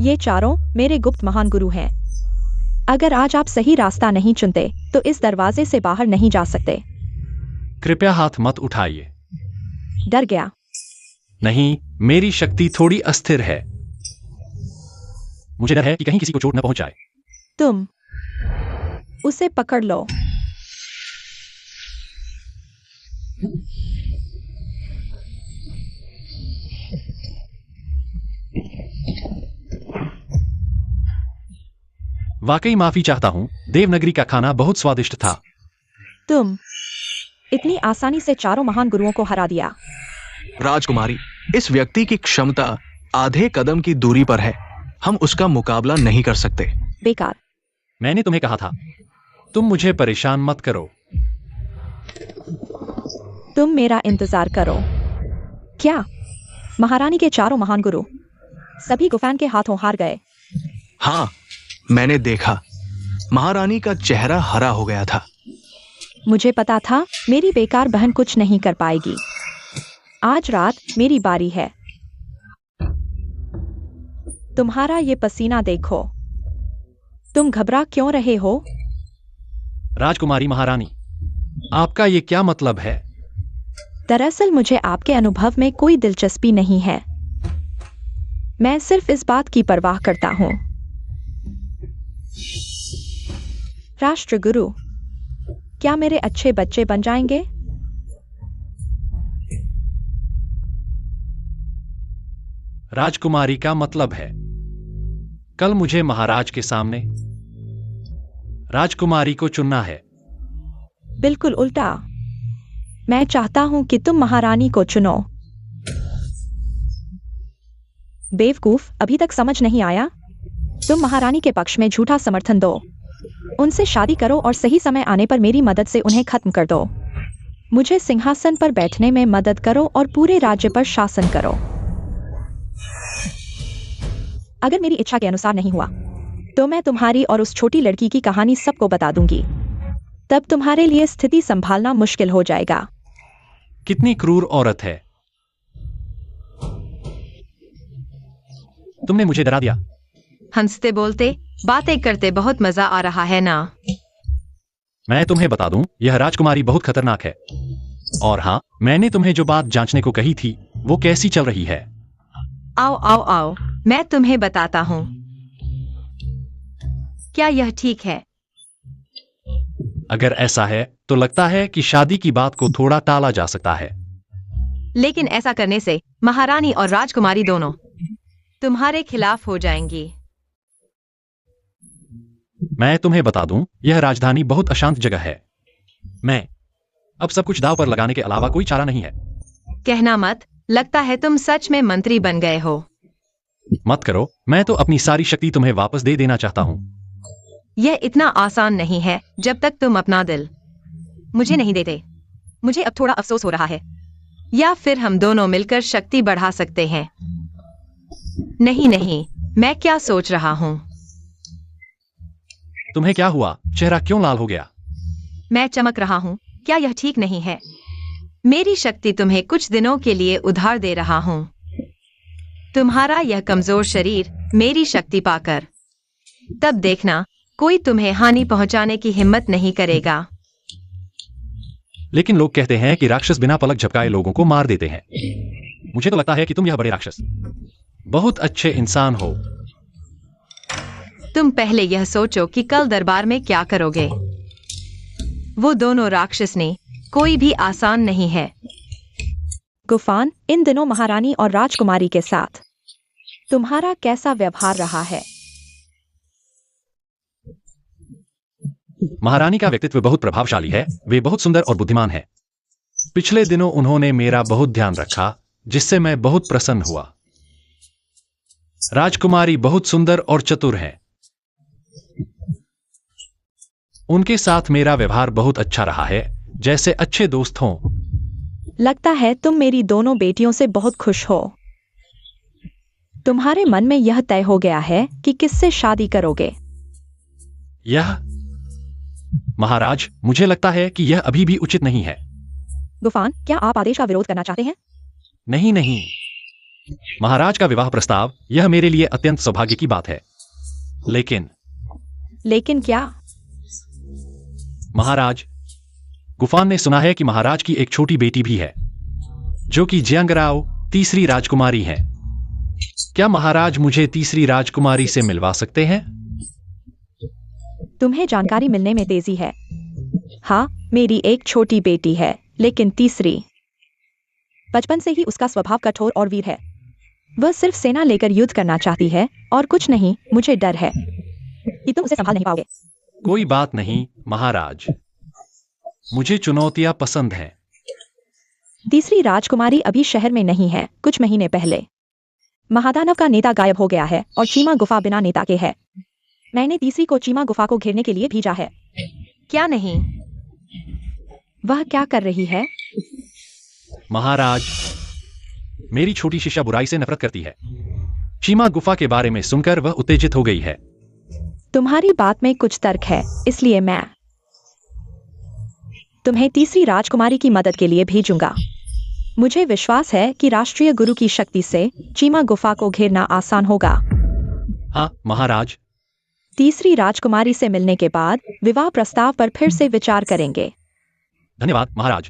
ये चारों मेरे गुप्त महान गुरु हैं। अगर आज आप सही रास्ता नहीं चुनते तो इस दरवाजे से बाहर नहीं जा सकते। कृपया हाथ मत उठाइए। डर गया? नहीं, मेरी शक्ति थोड़ी अस्थिर है। मुझे डर है कि कहीं किसी को चोट न पहुंचाए। तुम उसे पकड़ लो। वाकई माफी चाहता हूं। देवनगरी का खाना बहुत स्वादिष्ट था। तुम इतनी आसानी से चारों महान गुरुओं को हरा दिया। राजकुमारी, इस व्यक्ति की क्षमता आधे कदम की दूरी पर है। हम उसका मुकाबला नहीं कर सकते। बेकार। मैंने तुम्हें कहा था, तुम मुझे परेशान मत करो। तुम मेरा इंतजार करो। क्या महारानी के चारों महान गुरु सभी गुफान के हाथों हार गए। हाँ, मैंने देखा। महारानी का चेहरा हरा हो गया था। मुझे पता था मेरी बेकार बहन कुछ नहीं कर पाएगी। आज रात मेरी बारी है। तुम्हारा ये पसीना देखो। तुम घबरा क्यों रहे हो? राजकुमारी महारानी, आपका ये क्या मतलब है? दरअसल मुझे आपके अनुभव में कोई दिलचस्पी नहीं है। मैं सिर्फ इस बात की परवाह करता हूं। राष्ट्रगुरु, क्या मेरे अच्छे बच्चे बन जाएंगे? राजकुमारी का मतलब है कल मुझे महाराज के सामने राजकुमारी को चुनना है। बिल्कुल उल्टा। मैं चाहता हूं कि तुम महारानी को चुनो। बेवकूफ, अभी तक समझ नहीं आया? तुम महारानी के पक्ष में झूठा समर्थन दो। उनसे शादी करो और सही समय आने पर मेरी मदद से उन्हें खत्म कर दो। मुझे सिंहासन पर बैठने में मदद करो और पूरे राज्य पर शासन करो। अगर मेरी इच्छा के अनुसार नहीं हुआ तो मैं तुम्हारी और उस छोटी लड़की की कहानी सबको बता दूंगी। तब तुम्हारे लिए स्थिति संभालना मुश्किल हो जाएगा। कितनी क्रूर औरत है। तुमने मुझे डरा दिया। हंसते बोलते बातें करते बहुत मजा आ रहा है ना? मैं तुम्हें बता दूं, यह राजकुमारी बहुत खतरनाक है। और हाँ, मैंने तुम्हें जो बात जांचने को कही थी वो कैसी चल रही है। आओ आओ आओ, मैं तुम्हें बताता हूँ। क्या यह ठीक है? अगर ऐसा है तो लगता है कि शादी की बात को थोड़ा टाला जा सकता है। लेकिन ऐसा करने से महारानी और राजकुमारी दोनों तुम्हारे खिलाफ हो जाएंगी। मैं तुम्हें बता दूं, यह राजधानी बहुत अशांत जगह है। मैं अब सब कुछ दांव पर लगाने के अलावा कोई चारा नहीं है। कहना मत, लगता है तुम सच में मंत्री बन गए हो। मत करो, मैं तो अपनी सारी शक्ति तुम्हें वापस दे देना चाहता हूँ। यह इतना आसान नहीं है जब तक तुम अपना दिल मुझे नहीं देते। मुझे अब थोड़ा अफसोस हो रहा है। या फिर हम दोनों मिलकर शक्ति बढ़ा सकते हैं। नहीं नहीं, मैं क्या सोच रहा हूँ? तुम्हें क्या हुआ? चेहरा क्यों लाल हो गया? मैं चमक रहा हूँ। क्या यह ठीक नहीं है? मेरी शक्ति तुम्हें कुछ दिनों के लिए उधार दे रहा हूँ। तुम्हारा यह कमजोर शरीर मेरी शक्ति पाकर तब देखना कोई तुम्हें हानि पहुंचाने की हिम्मत नहीं करेगा। लेकिन लोग कहते हैं कि राक्षस बिना पलक झपकाए लोगों को मार देते हैं। मुझे तो लगता है कि तुम यह बड़े राक्षस बहुत अच्छे इंसान हो। तुम पहले यह सोचो कि कल दरबार में क्या करोगे। वो दोनों राक्षस ने कोई भी आसान नहीं है। गुफान, इन दिनों महारानी और राजकुमारी के साथ तुम्हारा कैसा व्यवहार रहा है? महारानी का व्यक्तित्व बहुत प्रभावशाली है। वे बहुत सुंदर और बुद्धिमान है। पिछले दिनों उन्होंने मेरा बहुत ध्यान रखा, जिससे मैं बहुत प्रसन्न हुआ। राजकुमारी बहुत सुंदर और चतुर है। उनके साथ मेरा व्यवहार बहुत अच्छा रहा है, जैसे अच्छे दोस्त हों। लगता है तुम मेरी दोनों बेटियों से बहुत खुश हो। तुम्हारे मन में यह तय हो गया है कि किससे शादी करोगे? यह महाराज, मुझे लगता है कि यह अभी भी उचित नहीं है। गुफान, क्या आप आदेश का विरोध करना चाहते हैं? नहीं नहीं, महाराज का विवाह प्रस्ताव, यह मेरे लिए अत्यंत सौभाग्य की बात है। लेकिन क्या? महाराज, गुफान ने सुना है कि महाराज की एक छोटी बेटी भी है, जो कि जियांगराओ तीसरी राजकुमारी है। क्या महाराज मुझे तीसरी राजकुमारी से मिलवा सकते हैं? तुम्हें जानकारी मिलने में तेजी है। हाँ, मेरी एक छोटी बेटी है, लेकिन तीसरी। बचपन से ही उसका स्वभाव कठोर और वीर है। वह सिर्फ सेना लेकर युद्ध करना चाहती है और कुछ नहीं। मुझे डर है कि तुम उसे संभाल नहीं पाओगे। कोई बात नहीं महाराज, मुझे चुनौतियां पसंद हैं। तीसरी राजकुमारी अभी शहर में नहीं है। कुछ महीने पहले महादानव का नेता गायब हो गया है और चीमा गुफा बिना नेता के है। मैंने तीसरी को चीमा गुफा को घेरने के लिए भेजा है। क्या नहीं? वह क्या कर रही है? महाराज, मेरी छोटी शिष्या बुराई से नफरत करती है। चीमा गुफा के बारे में सुनकर वह उत्तेजित हो गई है। तुम्हारी बात में कुछ तर्क है, इसलिए मैं तुम्हें तीसरी राजकुमारी की मदद के लिए भेजूंगा। मुझे विश्वास है कि राष्ट्रीय गुरु की शक्ति से चीमा गुफा को घेरना आसान होगा। हाँ महाराज। तीसरी राजकुमारी से मिलने के बाद विवाह प्रस्ताव पर फिर से विचार करेंगे। धन्यवाद महाराज।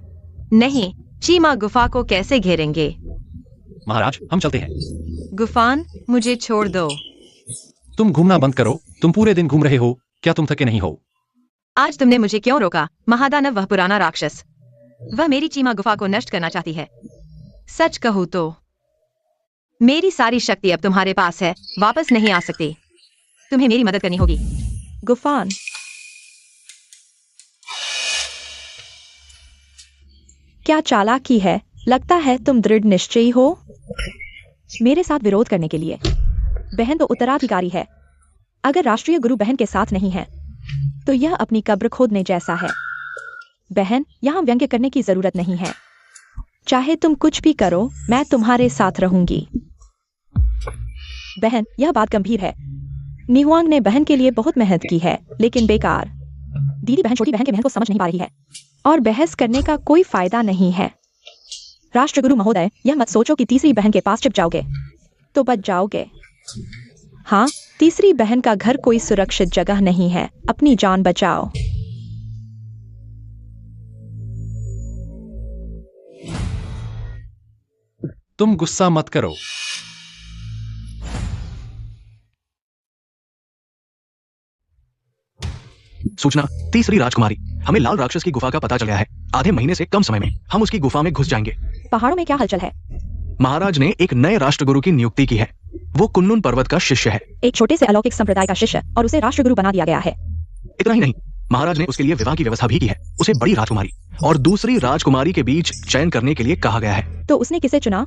नहीं, चीमा गुफा को कैसे घेरेंगे? महाराज हम चलते हैं। गुफान, मुझे छोड़ दो। तुम घूमना बंद करो। तुम पूरे दिन घूम रहे हो, क्या तुम थके नहीं हो? आज तुमने मुझे क्यों रोका? महादानव, वह पुराना राक्षस, वह मेरी चीमा गुफा को नष्ट करना चाहती है। सच कहूं तो मेरी सारी शक्ति अब तुम्हारे पास है, वापस नहीं आ सकती। तुम्हें मेरी मदद करनी होगी। गुफान, क्या चालाकी है? लगता है तुम दृढ़ निश्चयी हो मेरे साथ विरोध करने के लिए। बहन तो उत्तराधिकारी है। अगर राष्ट्रीय गुरु बहन के साथ नहीं है तो यह अपनी कब्र खोदने जैसा है। बहन, यहाँ व्यंग्य करने की जरूरत नहीं है। चाहे तुम कुछ भी करो, मैं तुम्हारे साथ रहूंगी। बहन, यह बात गंभीर है। निहुआंग ने बहन के लिए बहुत मेहनत की है, लेकिन बेकार। दीदी बहन छोटी बहन के बहन को समझ नहीं पा रही है और बहस करने का कोई फायदा नहीं है। राष्ट्रगुरु महोदय, यह मत सोचो कि तीसरी बहन के पास छिप जाओगे तो बच जाओगे। हाँ, तीसरी बहन का घर कोई सुरक्षित जगह नहीं है। अपनी जान बचाओ। तुम गुस्सा मत करो। सूचना, तीसरी राजकुमारी, हमें लाल राक्षस की गुफा का पता चल गया है। आधे महीने से कम समय में हम उसकी गुफा में घुस जाएंगे। पहाड़ों में क्या हलचल है? महाराज ने एक नए राष्ट्रगुरु की नियुक्ति की है। वो कुन्नुन पर्वत का शिष्य है। एक छोटे से अलौकिक संप्रदाय का शिष्य, और उसे राष्ट्रगुरु बना दिया गया है। इतना ही नहीं, महाराज ने उसके लिए विवाह की व्यवस्था भी की है। उसे बड़ी राजकुमारी और दूसरी राजकुमारी के बीच चयन करने के लिए कहा गया है। तो उसने किसे चुना?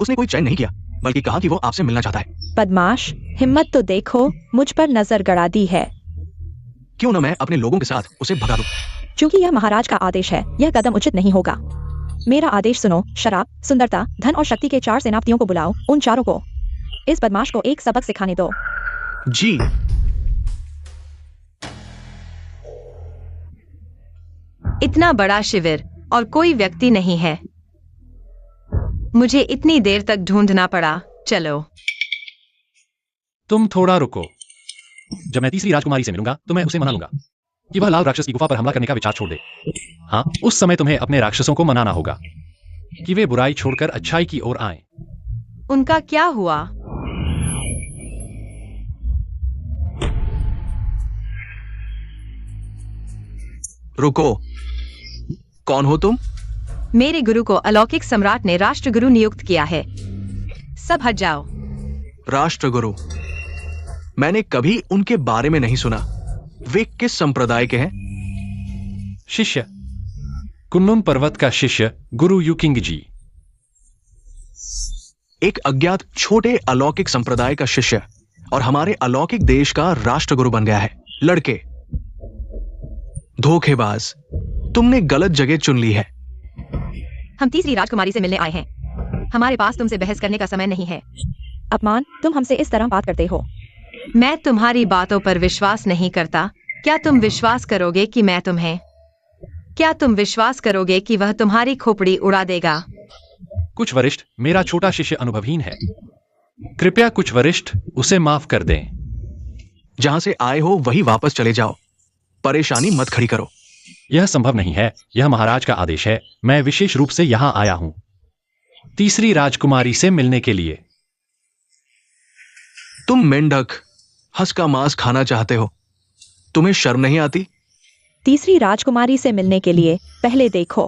उसने कोई चयन नहीं किया, बल्कि कहा कि वो आपसे मिलना चाहता है। बदमाश, हिम्मत तो देखो, मुझ पर नजर गड़ा दी है। क्यों न मैं अपने लोगों के साथ उसे भगा दूं? क्योंकि यह महाराज का आदेश है, यह कदम उचित नहीं होगा। मेरा आदेश सुनो। शराब, सुंदरता, धन और शक्ति के 4 सेनापतियों को बुलाओ। उन चारों को इस बदमाश को एक सबक सिखाने दो। जी। इतना बड़ा शिविर और कोई व्यक्ति नहीं है। मुझे इतनी देर तक ढूंढना पड़ा। चलो। तुम थोड़ा रुको। जब मैं तीसरी राजकुमारी से मिलूंगा तो मैं उसे मना लूंगा कि वह लाल राक्षस की गुफा पर हमला करने का विचार छोड़ दे। हाँ, उस समय तुम्हें अपने राक्षसों को मनाना होगा कि वे बुराई छोड़कर अच्छाई की ओर आएं। उनका क्या हुआ? रुको, कौन हो तुम? मेरे गुरु को अलौकिक सम्राट ने राष्ट्रगुरु नियुक्त किया है। सब हट जाओ। राष्ट्रगुरु? मैंने कभी उनके बारे में नहीं सुना। वे किस संप्रदाय के हैं? शिष्य, कुन्नुन पर्वत का शिष्य गुरु यूकिंग जी। एक अज्ञात छोटे अलौकिक संप्रदाय का शिष्य और हमारे अलौकिक देश का राष्ट्रगुरु बन गया है। लड़के, धोखेबाज, तुमने गलत जगह चुन ली है। हम तीसरी राजकुमारी से मिलने आए हैं। हमारे पास तुमसे बहस करने का समय नहीं है। अपमान, तुम हमसे इस तरह बात करते हो। मैं तुम्हारी बातों पर विश्वास नहीं करता। क्या तुम विश्वास करोगे कि मैं तुम्हें? क्या तुम विश्वास करोगे कि वह तुम्हारी खोपड़ी उड़ा देगा? कुछ वरिष्ठ, मेरा छोटा शिष्य अनुभवहीन है। कृपया कुछ वरिष्ठ उसे माफ कर दें। जहां से आए हो वही वापस चले जाओ। परेशानी मत खड़ी करो। यह संभव नहीं है। यह महाराज का आदेश है। मैं विशेष रूप से यहां आया हूं तीसरी राजकुमारी से मिलने के लिए। तुम मेंढक, हंस का मांस खाना चाहते हो। तुम्हें शर्म नहीं आती? तीसरी राजकुमारी से मिलने के लिए पहले देखो,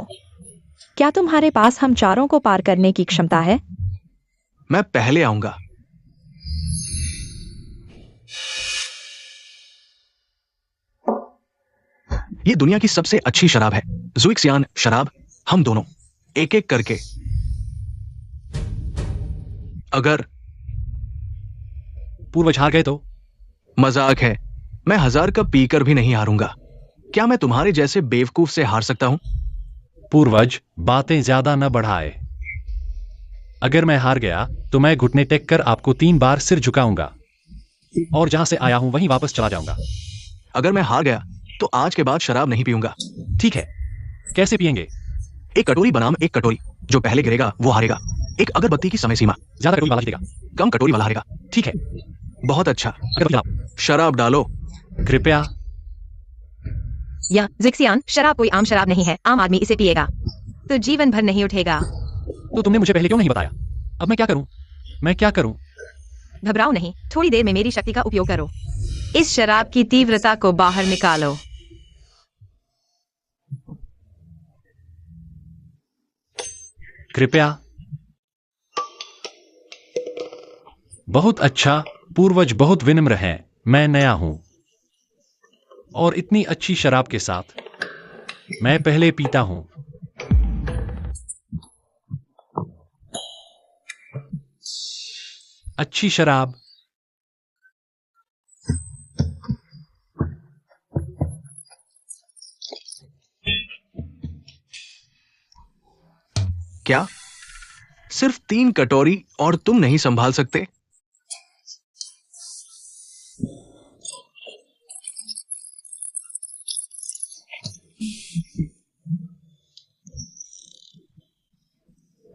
क्या तुम्हारे पास हम चारों को पार करने की क्षमता है? मैं पहले आऊंगा। ये दुनिया की सबसे अच्छी शराब है। जुइक्सियान शराब। हम दोनों एक एक करके। अगर पूर्वज हार गए तो? मजाक है। मैं 1000 कप पीकर भी नहीं हारूंगा। क्या मैं तुम्हारे जैसे बेवकूफ से हार सकता हूं? पूर्वज, बातें ज्यादा न बढ़ाए। अगर मैं हार गया तो मैं घुटने टेक कर आपको 3 बार सिर झुकाऊंगा और जहां से आया हूं वहीं वापस चला जाऊंगा। अगर मैं हार गया तो आज के बाद शराब नहीं पीऊंगा। ठीक है, कैसे पिएंगे? एक कटोरी बनाम एक कटोरी, जो पहले गिरेगा वो हारेगा। एक अगरबत्ती की समय सीमा, ज्यादा कटोरी वाला जीतेगा। कम कटोरी वाला हारेगा। ठीक है, बहुत अच्छा, अगरबत्ती जलाओ। शराब डालो। कृपया। या जिक्सियान, शराब कोई आम शराब नहीं है। आम आदमी इसे पिएगा तो जीवन भर नहीं उठेगा। तो तुमने मुझे पहले क्यों नहीं बताया? अब मैं क्या करूं? मैं क्या करूं? घबराओ नहीं, थोड़ी देर में मेरी शक्ति का उपयोग करो। इस शराब की तीव्रता को बाहर निकालो। कृपया। बहुत अच्छा, पूर्वज बहुत विनम्र हैं। मैं नया हूं और इतनी अच्छी शराब के साथ मैं पहले पीता हूं। अच्छी शराब। क्या सिर्फ 3 कटोरी और तुम नहीं संभाल सकते?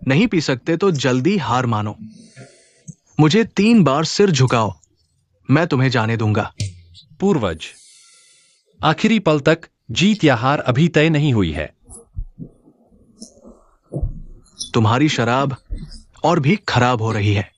नहीं पी सकते तो जल्दी हार मानो। मुझे 3 बार सिर झुकाओ, मैं तुम्हें जाने दूंगा। पूर्वज, आखिरी पल तक जीत या हार अभी तय नहीं हुई है। तुम्हारी शराब और भी खराब हो रही है।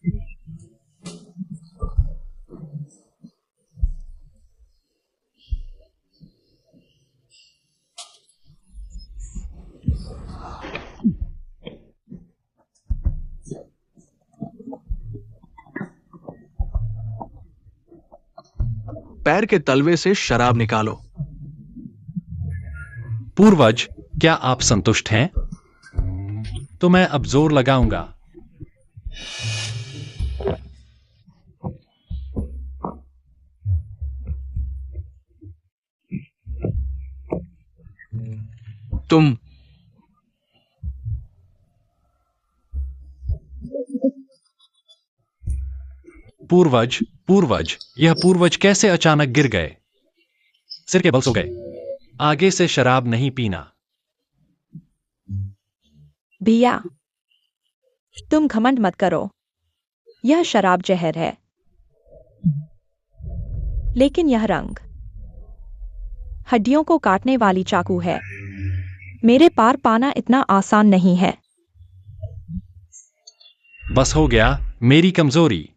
पैर के तलवे से शराब निकालो। पूर्वज, क्या आप संतुष्ट हैं? तो मैं अब जोर लगाऊंगा। तुम पूर्वज, पूर्वज, यह पूर्वज कैसे अचानक गिर गए? सिर के बल सो गए। आगे से शराब नहीं पीना। भैया, तुम घमंड मत करो। यह शराब जहर है, लेकिन यह रंग हड्डियों को काटने वाली चाकू है। मेरे पार पाना इतना आसान नहीं है। बस हो गया, मेरी कमजोरी।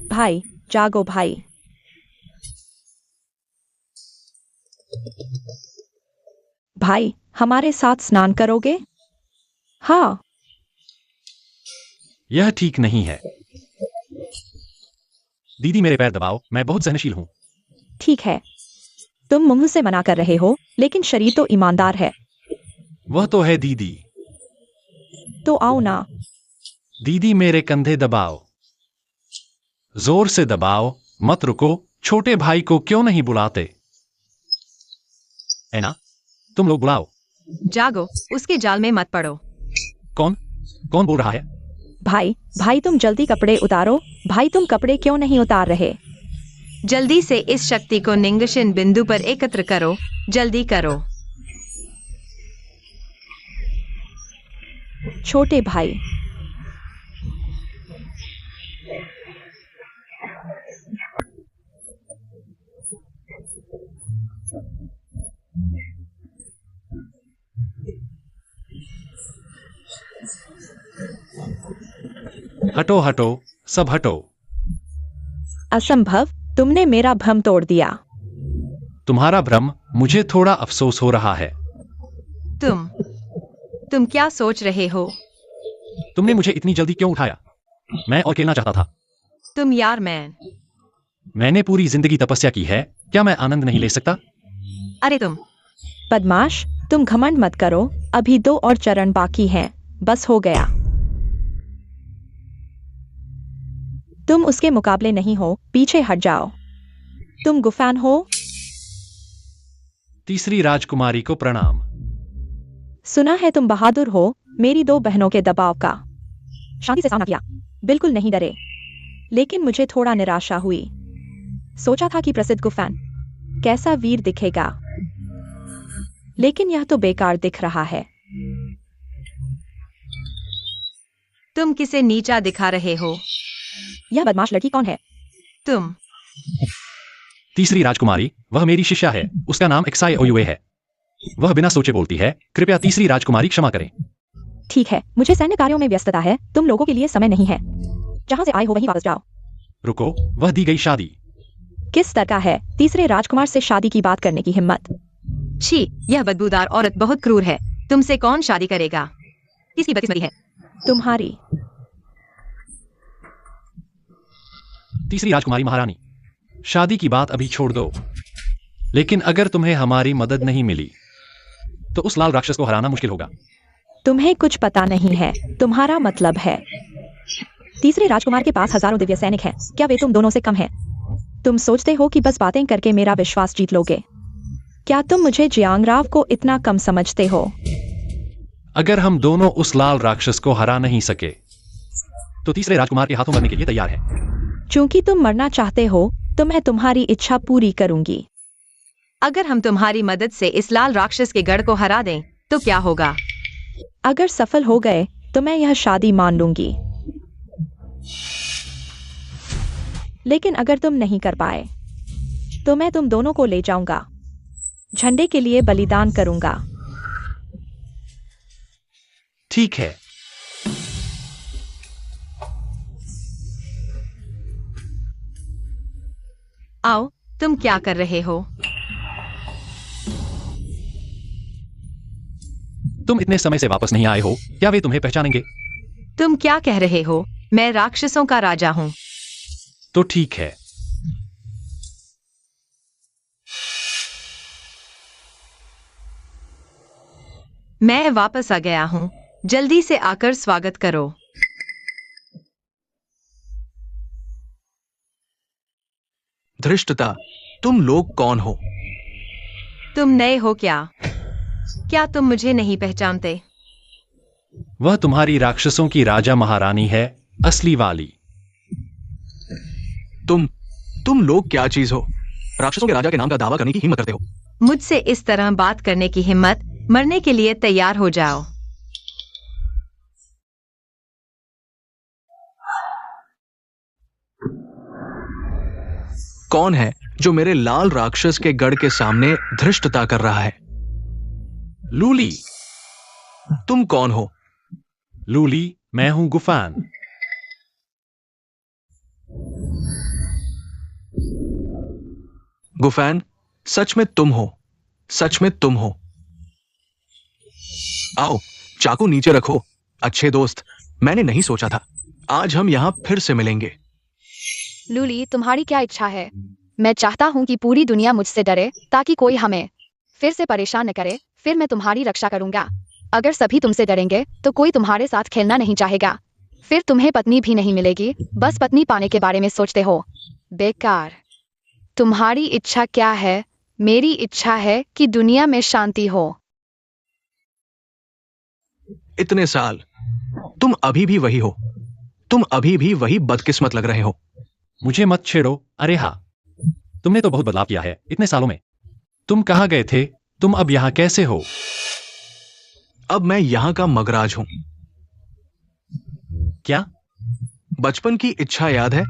भाई, जागो भाई। भाई, हमारे साथ स्नान करोगे? हाँ। यह ठीक नहीं है। दीदी, मेरे पैर दबाओ, मैं बहुत सहनशील हूं। ठीक है, तुम मुंह से मना कर रहे हो, लेकिन शरीर तो ईमानदार है। वह तो है दीदी। तो आओ ना। दीदी, मेरे कंधे दबाओ, जोर से दबाओ, मत रुको। छोटे भाई को क्यों नहीं बुलाते? ऐना, तुम लोग बुलाओ। जागो, उसके जाल में मत पड़ो। कौन कौन बोल रहा है? भाई, भाई तुम जल्दी कपड़े उतारो। भाई, तुम कपड़े क्यों नहीं उतार रहे? जल्दी से इस शक्ति को निंगशन बिंदु पर एकत्र करो। जल्दी करो। छोटे भाई, हटो हटो, सब हटो। असंभव, तुमने मेरा भ्रम तोड़ दिया। तुम्हारा भ्रम, मुझे थोड़ा अफसोस हो रहा है। तुम क्या सोच रहे हो? तुमने मुझे इतनी जल्दी क्यों उठाया? मैं और खेलना चाहता था। तुम यार मैन। मैंने पूरी जिंदगी तपस्या की है, क्या मैं आनंद नहीं ले सकता? अरे तुम बदमाश, तुम घमंड मत करो। अभी 2 और चरण बाकी हैं। बस हो गया। तुम उसके मुकाबले नहीं हो, पीछे हट जाओ। तुम गुफान हो। तीसरी राजकुमारी को प्रणाम। सुना है तुम बहादुर हो, मेरी 2 बहनों के दबाव का शांति से सामना किया, बिल्कुल नहीं डरे। लेकिन मुझे थोड़ा निराशा हुई। सोचा था कि प्रसिद्ध गुफान कैसा वीर दिखेगा, लेकिन यह तो बेकार दिख रहा है। तुम किसे नीचा दिखा रहे हो? यह बदमाश लड़की कौन है? तुम। तीसरी राजकुमारी, वह मेरी शिष्या है, उसका नाम एक्साई ओयुए है। वह बिना सोचे बोलती है, कृपया तीसरी राजकुमारी क्षमा करें। ठीक है, मुझे सैन्य कार्यों में व्यस्तता है, तुम लोगों के लिए समय नहीं है। जहां से आए हो वहीं वापस जाओ। रुको, वह दी गई शादी। किस स्तर का है तीसरे राजकुमार से शादी की बात करने की हिम्मत? छी, यह बदबूदार औरत बहुत क्रूर है। तुमसे कौन शादी करेगा? किसकी बदकिस्मती है? तुम्हारी। तीसरी राजकुमारी महारानी, शादी की बात अभी छोड़ दो, लेकिन अगर तुम्हें हमारी मदद नहीं मिली तो उस लाल राक्षस को हराना मुश्किल होगा। तुम्हें कुछ पता नहीं है, तुम्हारा मतलब है तीसरे राजकुमार के पास हजारों दिव्य सैनिक हैं, क्या वे तुम दोनों से कम हैं? तुम सोचते हो कि बस बातें करके मेरा विश्वास जीत लोगे? क्या तुम मुझे जियांगराव को इतना कम समझते हो? अगर हम दोनों उस लाल राक्षस को हरा नहीं सके तो तीसरे राजकुमार के हाथों मरने के लिए तैयार हैं। चूंकि तुम मरना चाहते हो तो मैं तुम्हारी इच्छा पूरी करूंगी। अगर हम तुम्हारी मदद से इस लाल राक्षस के गढ़ को हरा दें तो क्या होगा? अगर सफल हो गए तो मैं यह शादी मान लूंगी, लेकिन अगर तुम नहीं कर पाए तो मैं तुम दोनों को ले जाऊंगा, झंडे के लिए बलिदान करूंगा। ठीक है। आओ, तुम क्या कर रहे हो? तुम इतने समय से वापस नहीं आए हो, क्या वे तुम्हें पहचानेंगे? तुम क्या कह रहे हो? मैं राक्षसों का राजा हूँ। तो ठीक है। मैं वापस आ गया हूँ, जल्दी से आकर स्वागत करो। धृष्टता, तुम लोग कौन हो? तुम नए हो क्या? क्या तुम मुझे नहीं पहचानते? वह तुम्हारी राक्षसों की राजा महारानी है, असली वाली। तुम लोग क्या चीज हो? राक्षसों के राजा के नाम का दावा करने की हिम्मत करते हो? मुझसे इस तरह बात करने की हिम्मत, मरने के लिए तैयार हो जाओ। कौन है जो मेरे लाल राक्षस के गढ़ के सामने धृष्टता कर रहा है? लूली। तुम कौन हो? लूली, मैं हूं गुफान। गुफैन, सच में तुम हो, सच में तुम हो। आओ, चाकू नीचे रखो। अच्छे दोस्त, मैंने नहीं सोचा था आज हम यहां फिर से मिलेंगे। लूली, तुम्हारी क्या इच्छा है? मैं चाहता हूँ कि पूरी दुनिया मुझसे डरे ताकि कोई हमें फिर से परेशान न करे, फिर मैं तुम्हारी रक्षा करूंगा। अगर सभी तुमसे डरेंगे तो कोई तुम्हारे साथ खेलना नहीं चाहेगा, फिर तुम्हें पत्नी भी नहीं मिलेगी। बस पत्नी पाने के बारे में सोचते हो, बेकार। तुम्हारी इच्छा क्या है? मेरी इच्छा है कि दुनिया में शांति हो। इतने साल तुम अभी भी वही हो, तुम अभी भी वही बदकिस्मत लग रहे हो। मुझे मत छेड़ो। अरे हाँ, तुमने तो बहुत बदलाव किया है इतने सालों में। तुम कहाँ गए थे? तुम अब यहां कैसे हो? अब मैं यहां का मगराज हूं। क्या? बचपन की इच्छा याद है?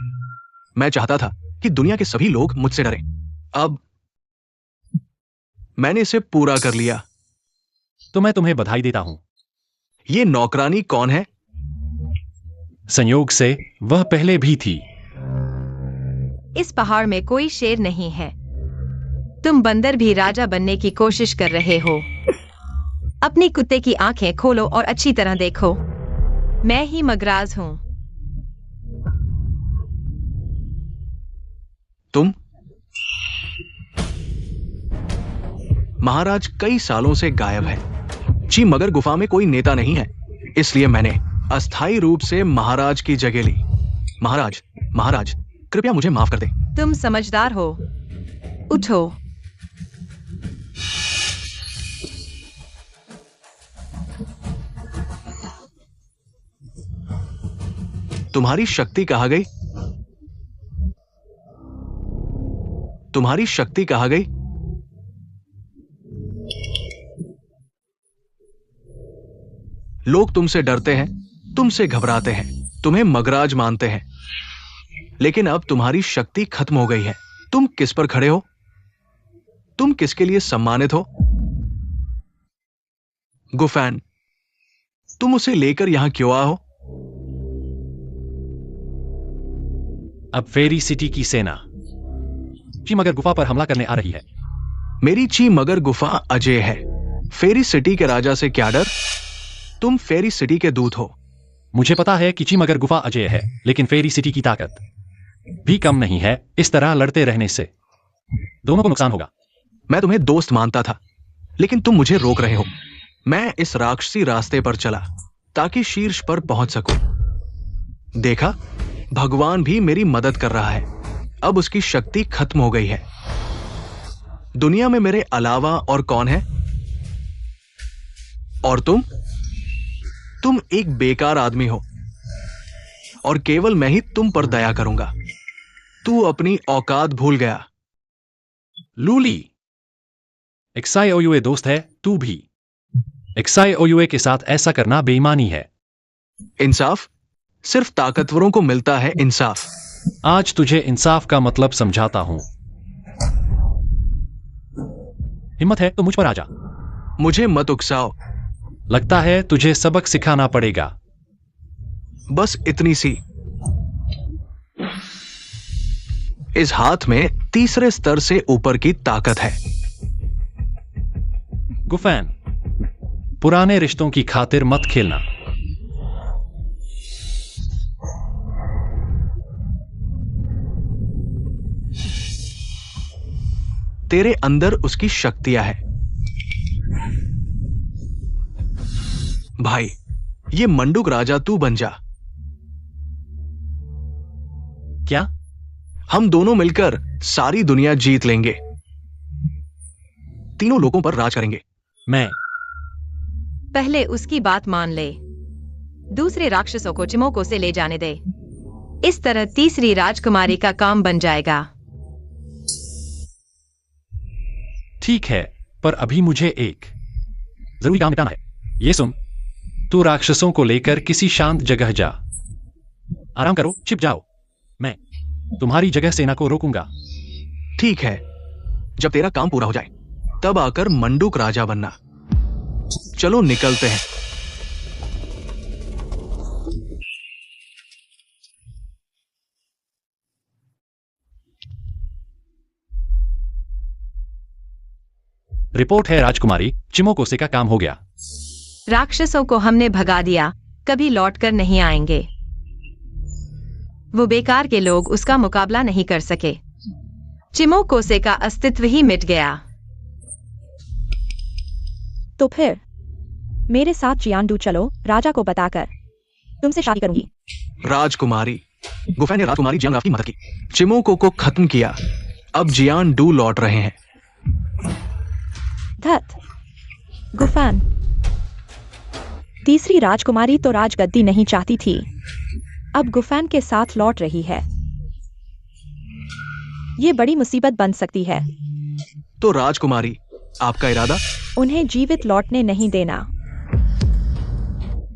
मैं चाहता था कि दुनिया के सभी लोग मुझसे डरें। अब मैंने इसे पूरा कर लिया। तो मैं तुम्हें बधाई देता हूं। ये नौकरानी कौन है? संयोग से वह पहले भी थी। इस पहाड़ में कोई शेर नहीं है। तुम बंदर भी राजा बनने की कोशिश कर रहे हो। अपनी कुत्ते की आंखें खोलो और अच्छी तरह देखो, मैं ही मगराज हूं। तुम? महाराज कई सालों से गायब है। जी मगर गुफा में कोई नेता नहीं है, इसलिए मैंने अस्थायी रूप से महाराज की जगह ली। महाराज, महाराज, कृपया मुझे माफ कर दें। तुम समझदार हो। उठो। तुम्हारी शक्ति कहाँ गई? तुम्हारी शक्ति कहाँ गई? लोग तुमसे डरते हैं, तुमसे घबराते हैं, तुम्हें मगराज मानते हैं, लेकिन अब तुम्हारी शक्ति खत्म हो गई है। तुम किस पर खड़े हो? तुम किसके लिए सम्मानित हो? गुफैन, तुम उसे लेकर यहां क्यों आए हो? अब फेरी सिटी की सेना चीमगर गुफा पर हमला करने आ रही है। मेरी चीमगर गुफा अजय है। फेरी सिटी के राजा से क्या डर? तुम फेरी सिटी के दूत हो। मुझे पता है कि चीमगर गुफा अजय है, लेकिन फेरी सिटी की ताकत भी कम नहीं है। इस तरह लड़ते रहने से दोनों को नुकसान होगा। मैं तुम्हें दोस्त मानता था, लेकिन तुम मुझे रोक रहे हो। मैं इस राक्षसी रास्ते पर चला ताकि शीर्ष पर पहुंच सकूं। देखा, भगवान भी मेरी मदद कर रहा है। अब उसकी शक्ति खत्म हो गई है। दुनिया में मेरे अलावा और कौन है? और तुम एक बेकार आदमी हो, और केवल मैं ही तुम पर दया करूंगा। तू अपनी औकात भूल गया। लूली, XIOUA दोस्त है, तू भी। XIOUA के साथ ऐसा करना बेईमानी है। इंसाफ सिर्फ ताकतवरों को मिलता है। इंसाफ। आज तुझे इंसाफ का मतलब समझाता हूं। हिम्मत है तो मुझ पर आ जा। मुझे मत उकसाओ। लगता है तुझे सबक सिखाना पड़ेगा। बस इतनी सी। इस हाथ में तीसरे स्तर से ऊपर की ताकत है। गुफैन, पुराने रिश्तों की खातिर मत खेलना। तेरे अंदर उसकी शक्तियां हैं। भाई, ये मंडूक राजा तू बन जा। क्या? हम दोनों मिलकर सारी दुनिया जीत लेंगे। तीनों लोगों पर राज करेंगे। मैं पहले उसकी बात मान ले। दूसरे राक्षसों को चिमोको से ले जाने दे। इस तरह तीसरी राजकुमारी का काम बन जाएगा। ठीक है, पर अभी मुझे एक जरूरी काम निपटाना है। ये सुन, तू राक्षसों को लेकर किसी शांत जगह जा। आराम करो, छिप जाओ। मैं तुम्हारी जगह सेना को रोकूंगा। ठीक है, जब तेरा काम पूरा हो जाए तब आकर मंडूक राजा बनना। चलो निकलते हैं। रिपोर्ट है राजकुमारी, चिमोकोसे का काम हो गया। राक्षसों को हमने भगा दिया, कभी लौटकर नहीं आएंगे। वो बेकार के लोग उसका मुकाबला नहीं कर सके। चिमोकोसे का अस्तित्व ही मिट गया। तो फिर मेरे साथ जियानडू चलो, राजा को बताकर तुमसे शादी करूंगी। राजकुमारी, गुफैन ने राजकुमारी जियांग की मदद की, चिमोको को खत्म किया। अब जियानडू लौट रहे हैं। धत, गुफैन, तीसरी राजकुमारी तो राजगद्दी नहीं चाहती थी, अब गुफैन के साथ लौट रही है। ये बड़ी मुसीबत बन सकती है। तो राजकुमारी, आपका इरादा? उन्हें जीवित लौटने नहीं देना।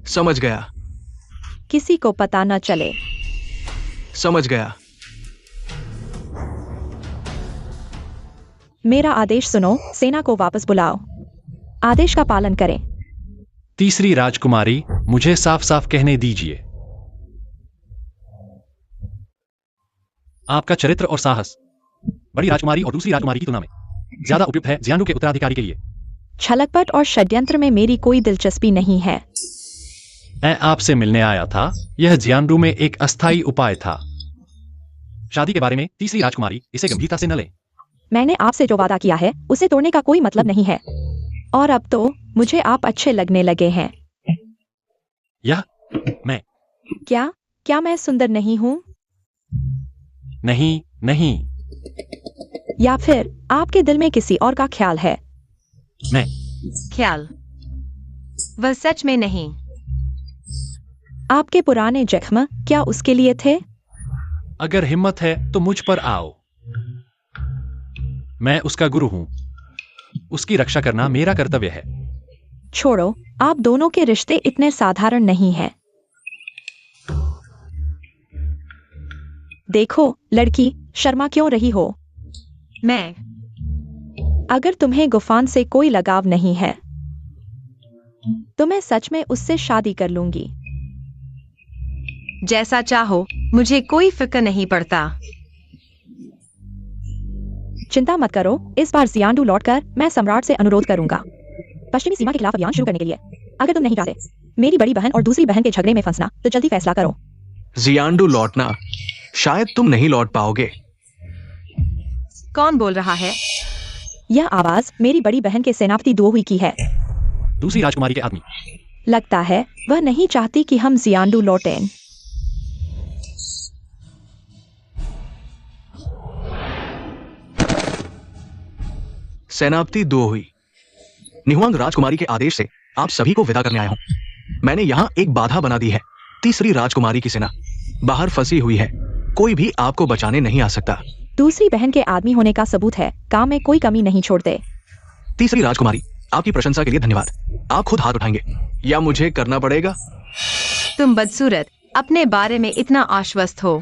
समझ गया। किसी को पता न चले। समझ गया। मेरा आदेश सुनो, सेना को वापस बुलाओ। आदेश का पालन करें। तीसरी राजकुमारी, मुझे साफ साफ कहने दीजिए, आपका चरित्र और साहस बड़ी राजकुमारी और दूसरी राजकुमारी की तुलना में ज्यादा उपयुक्त है जियानडू के उत्तराधिकारी के लिए। छलकपट और षड्यंत्र में मेरी कोई दिलचस्पी नहीं है। मैं आपसे मिलने आया था। यह जियानडू में एक अस्थायी उपाय था। शादी के बारे में तीसरी राजकुमारी, इसे गंभीरता से न लें। मैंने आपसे जो वादा किया है उसे तोड़ने का कोई मतलब नहीं है। और अब तो मुझे आप अच्छे लगने लगे हैं। यह मैं क्या मैं सुंदर नहीं हूं? नहीं, नहीं। या फिर आपके दिल में किसी और का ख्याल है? मैं ख्याल? वह सच में नहीं। आपके पुराने जख्म क्या उसके लिए थे? अगर हिम्मत है तो मुझ पर आओ। मैं उसका गुरु हूं। उसकी रक्षा करना मेरा कर्तव्य है। छोड़ो, आप दोनों के रिश्ते इतने साधारण नहीं हैं। देखो लड़की, शर्मा क्यों रही हो? मैं अगर तुम्हें गुफान से कोई लगाव नहीं है तो मैं सच में उससे शादी कर लूंगी। जैसा चाहो, मुझे कोई फिक्र नहीं पड़ता। चिंता मत करो, इस बार जियांडू लौटकर मैं सम्राट से अनुरोध करूंगा पश्चिमी सीमा के खिलाफ अभियान शुरू करने के लिए। अगर तुम नहीं चाहते मेरी बड़ी बहन और दूसरी बहन के झगड़े में फंसना तो जल्दी फैसला करो। जियांडू लौटना? शायद तुम नहीं लौट पाओगे। कौन बोल रहा है? यह आवाज मेरी बड़ी बहन के सेनापति दुओहुई की है। दूसरी राजकुमारी के आदमी। लगता है वह नहीं चाहती कि हम जियांडू लौटें। सेनापति दुओहुई, निहुआंग राजकुमारी के आदेश से आप सभी को विदा करने आया हूं। मैंने यहां एक बाधा बना दी है। तीसरी राजकुमारी की सेना बाहर फंसी हुई है। कोई भी आपको बचाने नहीं आ सकता। दूसरी बहन के आदमी होने का सबूत है, काम में कोई कमी नहीं छोड़ते। तीसरी राजकुमारी, आपकी प्रशंसा के लिए धन्यवाद। आप खुद हाथ उठाएंगे या मुझे करना पड़ेगा? तुम बदसूरत, अपने बारे में इतना आश्वस्त हो।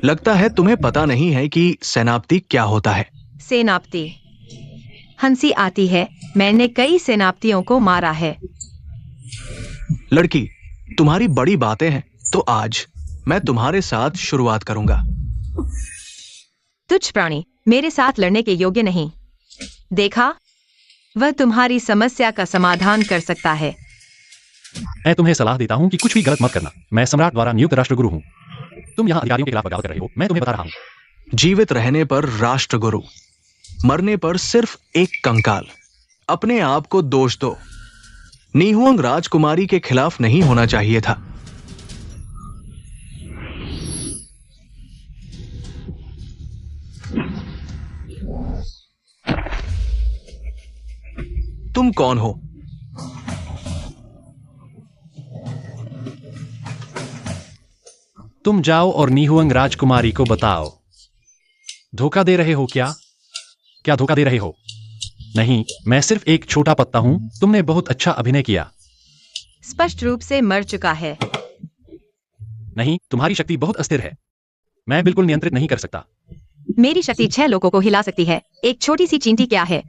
लगता है तुम्हें पता नहीं है कि सेनापति क्या होता है। सेनापति? हंसी आती है। मैंने कई सेनापतियों को मारा है। लड़की, तुम्हारी बड़ी बातें हैं, तो आज मैं तुम्हारे साथ शुरुआत करूंगा। तुच्छ प्राणी, मेरे साथ लड़ने के योग्य नहीं। देखा, वह तुम्हारी समस्या का समाधान कर सकता है। मैं तुम्हें सलाह देता हूं कि कुछ भी गलत मत करना। मैं सम्राट द्वारा नियुक्त राष्ट्रगुरु हूं। तुम यहां अधिकारियों के खिलाफ बगावत कर रहे हो। मैं तुम्हें बता रहा हूं। जीवित रहने पर राष्ट्रगुरु, मरने पर सिर्फ एक कंकाल। अपने आप को दोष दो। निहुआंग राजकुमारी के खिलाफ नहीं होना चाहिए था। तुम कौन हो? तुम जाओ और निहुआंग राजकुमारी को बताओ। धोखा दे रहे हो क्या? क्या धोखा दे रहे हो? नहीं, मैं सिर्फ एक छोटा पत्ता हूं। तुमने बहुत अच्छा अभिनय किया। स्पष्ट रूप से मर चुका है। नहीं, तुम्हारी शक्ति बहुत अस्थिर है। मैं बिल्कुल नियंत्रित नहीं कर सकता। मेरी शक्ति 6 लोगों को हिला सकती है। एक छोटी सी चींटी क्या है?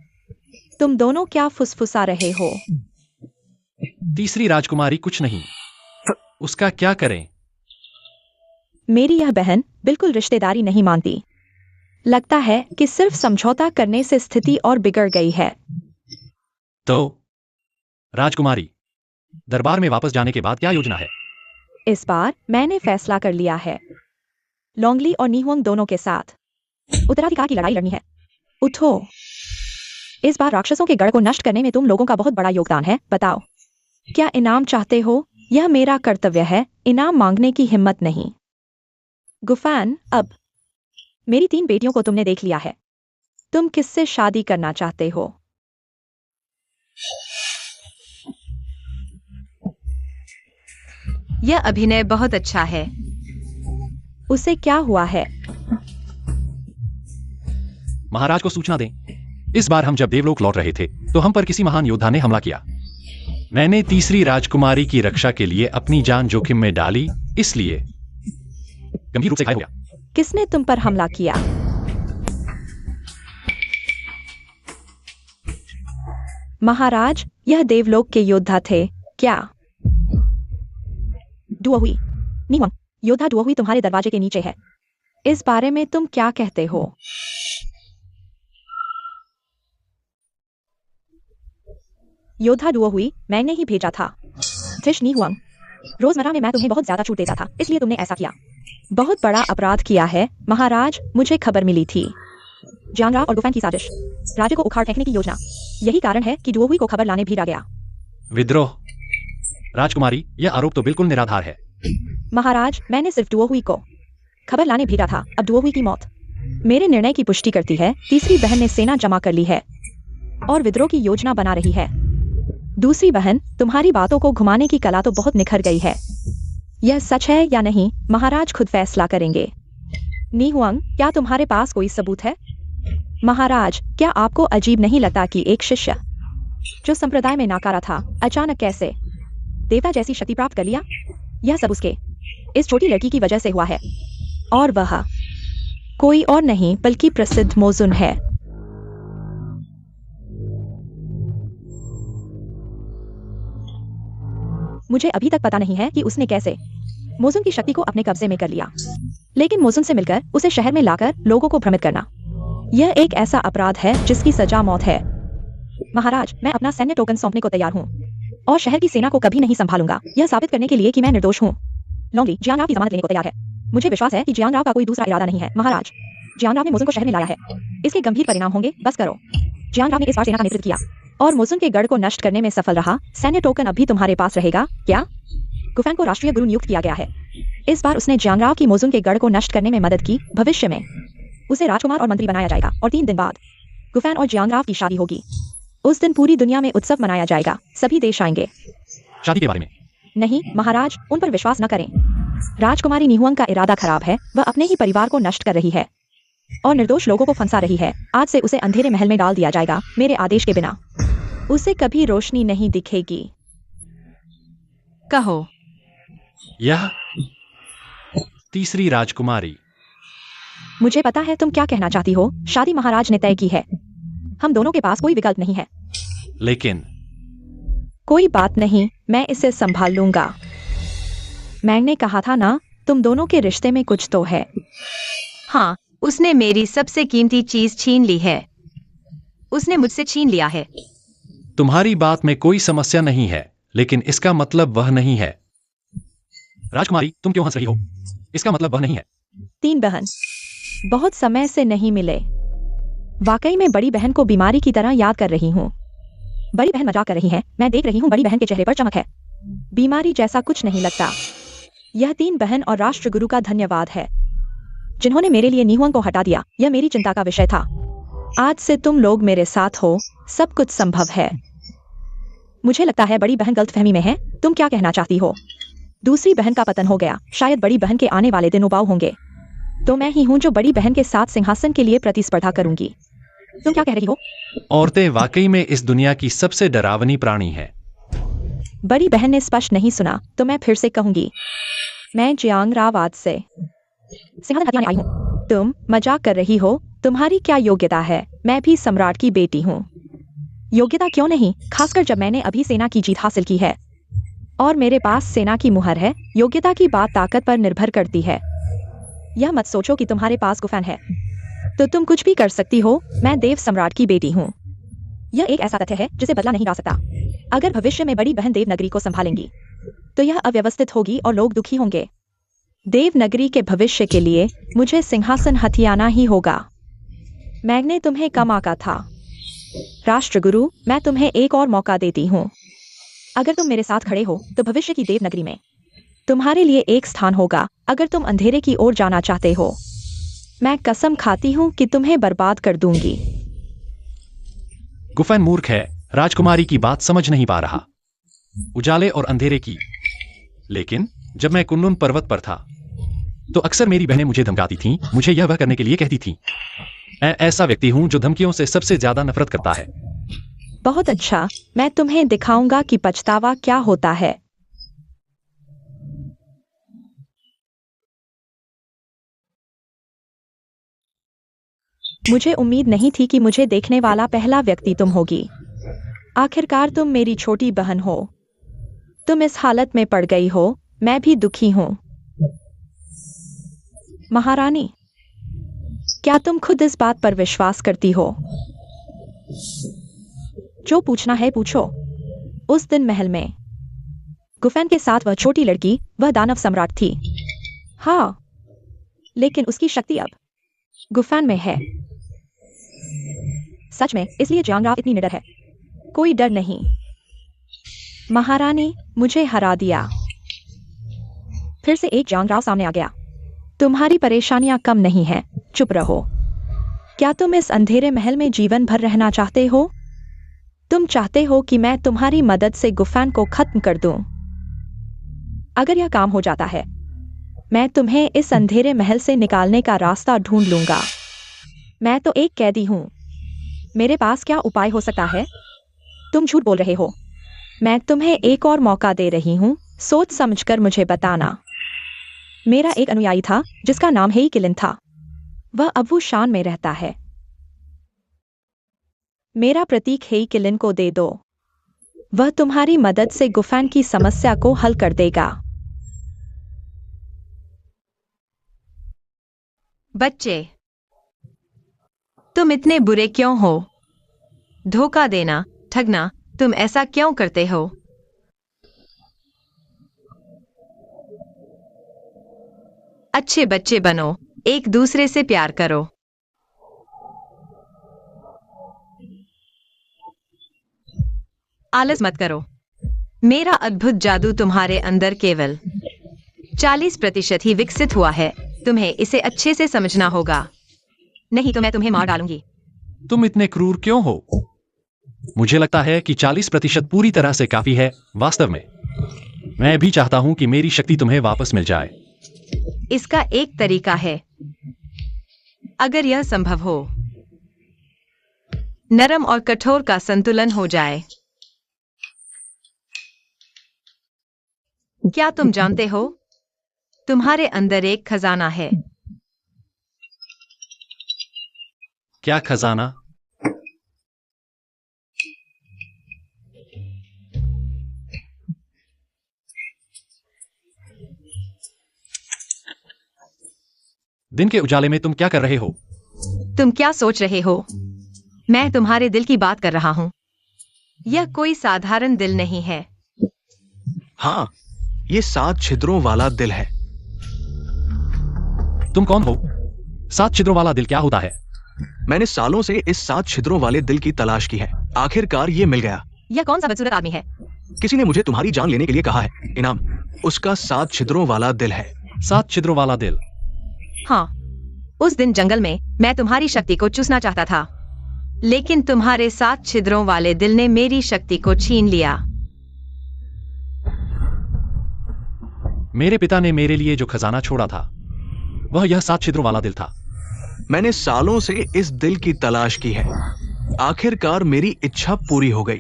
तुम दोनों क्या फुसफुसा रहे हो? तीसरी राजकुमारी कुछ नहीं। उसका क्या करें? मेरी यह बहन बिल्कुल रिश्तेदारी नहीं मानती। लगता है कि सिर्फ समझौता करने से स्थिति और बिगड़ गई है। तो राजकुमारी, दरबार में वापस जाने के बाद क्या योजना है? इस बार मैंने फैसला कर लिया है। लोंगली और निहुआंग दोनों के साथ उत्तराधिकार की लड़ाई लड़नी है। उठो। इस बार राक्षसों के गढ़ को नष्ट करने में तुम लोगों का बहुत बड़ा योगदान है। बताओ, क्या इनाम चाहते हो? यह मेरा कर्तव्य है, इनाम मांगने की हिम्मत नहीं। गुफान, अब मेरी 3 बेटियों को तुमने देख लिया है। तुम किससे शादी करना चाहते हो? यह अभिनय बहुत अच्छा है। उसे क्या हुआ है? महाराज को सूचना दें। इस बार हम जब देवलोक लौट रहे थे तो हम पर किसी महान योद्धा ने हमला किया। मैंने तीसरी राजकुमारी की रक्षा के लिए अपनी जान जोखिम में डाली, इसलिए गंभीर रूप से घायल हो गया। किसने तुम पर हमला किया? महाराज, यह देवलोक के योद्धा थे क्या? दुओहुई, निहुआंग, योद्धा दुओहुई तुम्हारे दरवाजे के नीचे है। इस बारे में तुम क्या कहते हो? योद्धा दुओहुई, मैंने ही भेजा था। थिश निहुआंग, रोजमर्रा में मैं तुम्हें बहुत ज्यादा छूट देता था, इसलिए तुमने ऐसा किया। बहुत बड़ा अपराध किया है महाराज। मुझे खबर मिली थी। जांगरा और गुफान की साजिश, राज्य को उखाड़ फेंकने की योजना। यही कारण है कि दुओहुई को खबर लाने भेजा गया। विद्रोह? राजकुमारी, यह आरोप तो बिल्कुल निराधार है। महाराज, मैंने सिर्फ दुओहुई को खबर लाने भेजा था, अब डुओहुई की मौत मेरे निर्णय की पुष्टि करती है। तीसरी बहन ने सेना जमा कर ली है और विद्रोह की योजना बना रही है। दूसरी बहन, तुम्हारी बातों को घुमाने की कला तो बहुत निखर गई है। यह सच है या नहीं, महाराज खुद फैसला करेंगे। नी हुआंग, क्या तुम्हारे पास कोई सबूत है? महाराज, क्या आपको अजीब नहीं लगता कि एक शिष्य जो संप्रदाय में नाकारा था, अचानक कैसे देवता जैसी शक्ति प्राप्त कर लिया? यह सब उसके इस छोटी लड़की की वजह से हुआ है, और वह कोई और नहीं बल्कि प्रसिद्ध मोजुन है। मुझे अभी तक पता नहीं है कि उसने कैसे मोजुन की शक्ति को अपने कब्जे में कर लिया, लेकिन मोजुन से मिलकर उसे शहर में लाकर लोगों को भ्रमित करना, यह एक ऐसा अपराध है जिसकी सजा मौत है। महाराज, मैं अपना सैन्य टोकन सौंपने को तैयार हूँ और शहर की सेना को कभी नहीं संभालूंगा, यह साबित करने के लिए कि मैं निर्दोष हूँ। लोंगली जियांगराव की जमानत लेने को तैयार है। मुझे विश्वास है कि जियांगराव का कोई दूसरा इरादा नहीं है। महाराज, जियांगराव ने मोजुन को शहर में लाया है, इसके गंभीर परिणाम होंगे। बस करो। जियांगराव ने इस बार सेना का नेतृत्व किया और मोजुन के गढ़ को नष्ट करने में सफल रहा। सैन्य टोकन अभी तुम्हारे पास रहेगा क्या? गुफैन को राष्ट्रीय गुरु नियुक्त किया गया है। इस बार उसने जियांगराव की मोजुन के गढ़ को नष्ट करने में मदद की। भविष्य में उसे राजकुमार और मंत्री बनाया जाएगा और 3 दिन बाद गुफैन और जियांगराव की शादी होगी। उस दिन पूरी दुनिया में उत्सव मनाया जाएगा, सभी देश आएंगे। शादी के बारे में? नहीं महाराज, उन पर विश्वास न करें। राजकुमारी निहुआंग का इरादा खराब है, वह अपने ही परिवार को नष्ट कर रही है और निर्दोष लोगों को फंसा रही है। आज से उसे अंधेरे महल में डाल दिया जाएगा, मेरे आदेश के बिना। उसे कभी रोशनी नहीं दिखेगी। कहो। यह तीसरी राजकुमारी। मुझे पता है तुम क्या कहना चाहती हो। शादी महाराज ने तय की है, हम दोनों के पास कोई विकल्प नहीं है। लेकिन कोई बात नहीं, मैं इसे संभाल लूंगा। मैंने कहा था ना, तुम दोनों के रिश्ते में कुछ तो है। हाँ, उसने मेरी सबसे कीमती चीज छीन ली है। उसने मुझसे छीन लिया है। तुम्हारी बात में कोई समस्या नहीं है, लेकिन इसका मतलब वह नहीं है। राजकुमारी, तुम क्यों हंस रही हो? इसका मतलब वह नहीं है। 3 बहन बहुत समय से नहीं मिले। वाकई में बड़ी बहन को बीमारी की तरह याद कर रही हूँ। बड़ी बहन मजाक कर रही है, मैं देख रही हूँ बड़ी बहन के चेहरे पर चमक है। बीमारी जैसा कुछ नहीं लगता। यह 3 बहन और राष्ट्रगुरु का धन्यवाद है जिन्होंने मेरे लिए निहुआंग को हटा दिया। यह मेरी चिंता का विषय था। आज से तुम लोग मेरे साथ हो, सब कुछ संभव है। मुझे लगता है बड़ी बहन गलतफहमी में है। तुम क्या कहना चाहती हो? दूसरी बहन का पतन हो गया, शायद बड़ी बहन के आने वाले दिन उबाऊ होंगे, तो मैं ही हूं जो बड़ी बहन के साथ सिंहासन के लिए प्रतिस्पर्धा करूंगी। तुम क्या कह रही हो? औरतें वाकई में इस दुनिया की सबसे डरावनी प्राणी है। बड़ी बहन ने स्पष्ट नहीं सुना, तो मैं फिर से कहूंगी। मैं जियांगराव आज से सिंहासन हथियाने आई हूँ। तुम मजाक कर रही हो? तुम्हारी क्या योग्यता है? मैं भी सम्राट की बेटी हूँ। योग्यता क्यों नहीं, खासकर जब मैंने अभी सेना की जीत हासिल की है और मेरे पास सेना की मुहर है। योग्यता की बात ताकत पर निर्भर करती है। यह मत सोचो कि तुम्हारे पास गुफैन है तो तुम कुछ भी कर सकती हो। मैं देव सम्राट की बेटी हूँ। यह एक ऐसा तथ्य है जिसे बदला नहीं जा सकता। अगर भविष्य में बड़ी बहन देवनगरी को संभालेंगी तो यह अव्यवस्थित होगी और लोग दुखी होंगे। देवनगरी के भविष्य के लिए मुझे सिंहासन हथियाना ही होगा। मैंने तुम्हें कम आंका था। राष्ट्रगुरु, मैं तुम्हें एक और मौका देती हूँ। अगर तुम मेरे साथ खड़े हो तो भविष्य की देवनगरी में तुम्हारे लिए एक स्थान होगा। अगर तुम अंधेरे की ओर जाना चाहते हो, मैं कसम खाती हूँ कि तुम्हें बर्बाद कर दूंगी। गुफैन मूर्ख है, राजकुमारी की बात समझ नहीं पा रहा। उजाले और अंधेरे की। लेकिन जब मैं कुनलुन पर्वत पर था तो अक्सर मेरी बहनें मुझे धमकाती थीं, मुझे यह वह करने के लिए कहती थीं। मैं ऐसा व्यक्ति हूं जो धमकियों से सबसे ज्यादा नफरत करता है। बहुत अच्छा, मैं तुम्हें दिखाऊंगा कि पछतावा क्या होता है। मुझे उम्मीद नहीं थी कि मुझे देखने वाला पहला व्यक्ति तुम होगी। आखिरकार तुम मेरी छोटी बहन हो। तुम इस हालत में पड़ गई हो, मैं भी दुखी हूं। महारानी, क्या तुम खुद इस बात पर विश्वास करती हो? जो पूछना है पूछो। उस दिन महल में गुफैन के साथ वह छोटी लड़की, वह दानव सम्राट थी। हाँ, लेकिन उसकी शक्ति अब गुफैन में है। सच में, इसलिए जियांगराव इतनी निडर है। कोई डर नहीं। महारानी, मुझे हरा दिया। फिर से एक जियांगराव सामने आ गया। तुम्हारी परेशानियां कम नहीं हैं, चुप रहो। क्या तुम इस अंधेरे महल में जीवन भर रहना चाहते हो? तुम चाहते हो कि मैं तुम्हारी मदद से गुफैन को खत्म कर दूं? अगर यह काम हो जाता है, मैं तुम्हें इस अंधेरे महल से निकालने का रास्ता ढूंढ लूंगा। मैं तो एक कैदी हूं। मेरे पास क्या उपाय हो सकता है? तुम झूठ बोल रहे हो। मैं तुम्हें एक और मौका दे रही हूं, सोच समझकर मुझे बताना। मेरा एक अनुयायी था जिसका नाम हेई किलिन था। वह अब वो शान में रहता है। मेरा प्रतीक हेई किलिन को दे दो। वह तुम्हारी मदद से गुफैन की समस्या को हल कर देगा। बच्चे, तुम इतने बुरे क्यों हो? धोखा देना, ठगना, तुम ऐसा क्यों करते हो? अच्छे बच्चे बनो, एक दूसरे से प्यार करो। आलस मत करो। मेरा अद्भुत जादू तुम्हारे अंदर केवल 40% ही विकसित हुआ है। तुम्हें इसे अच्छे से समझना होगा, नहीं तो मैं तुम्हें मार डालूंगी। तुम इतने क्रूर क्यों हो? मुझे लगता है कि 40% पूरी तरह से काफी है। वास्तव में मैं भी चाहता हूं कि मेरी शक्ति तुम्हें वापस मिल जाए। इसका एक तरीका है, अगर यह संभव हो। नरम और कठोर का संतुलन हो जाए। क्या तुम जानते हो, तुम्हारे अंदर एक खजाना है। क्या खजाना? दिन के उजाले में तुम क्या कर रहे हो? तुम क्या सोच रहे हो? मैं तुम्हारे दिल की बात कर रहा हूं। यह कोई साधारण दिल नहीं है। हाँ, ये 7 छिद्रों वाला दिल है। तुम कौन हो? 7 छिद्रों वाला दिल क्या होता है? मैंने सालों से इस 7 छिद्रों वाले दिल की तलाश की है। आखिरकार ये मिल गया। यह कौन सा बदसूरत आदमी है? किसी ने मुझे तुम्हारी जान लेने के लिए कहा है। इनाम उसका 7 छिद्रों वाला दिल है। 7 छिद्रों वाला दिल? हाँ, उस दिन जंगल में मैं तुम्हारी शक्ति को चूसना चाहता था, लेकिन तुम्हारे 7 छिद्रों वाले दिल ने मेरी शक्ति को छीन लिया। मेरे पिता ने मेरे लिए जो खजाना छोड़ा था, वह यह 7 छिद्रों वाला दिल था। मैंने सालों से इस दिल की तलाश की है। आखिरकार मेरी इच्छा पूरी हो गई।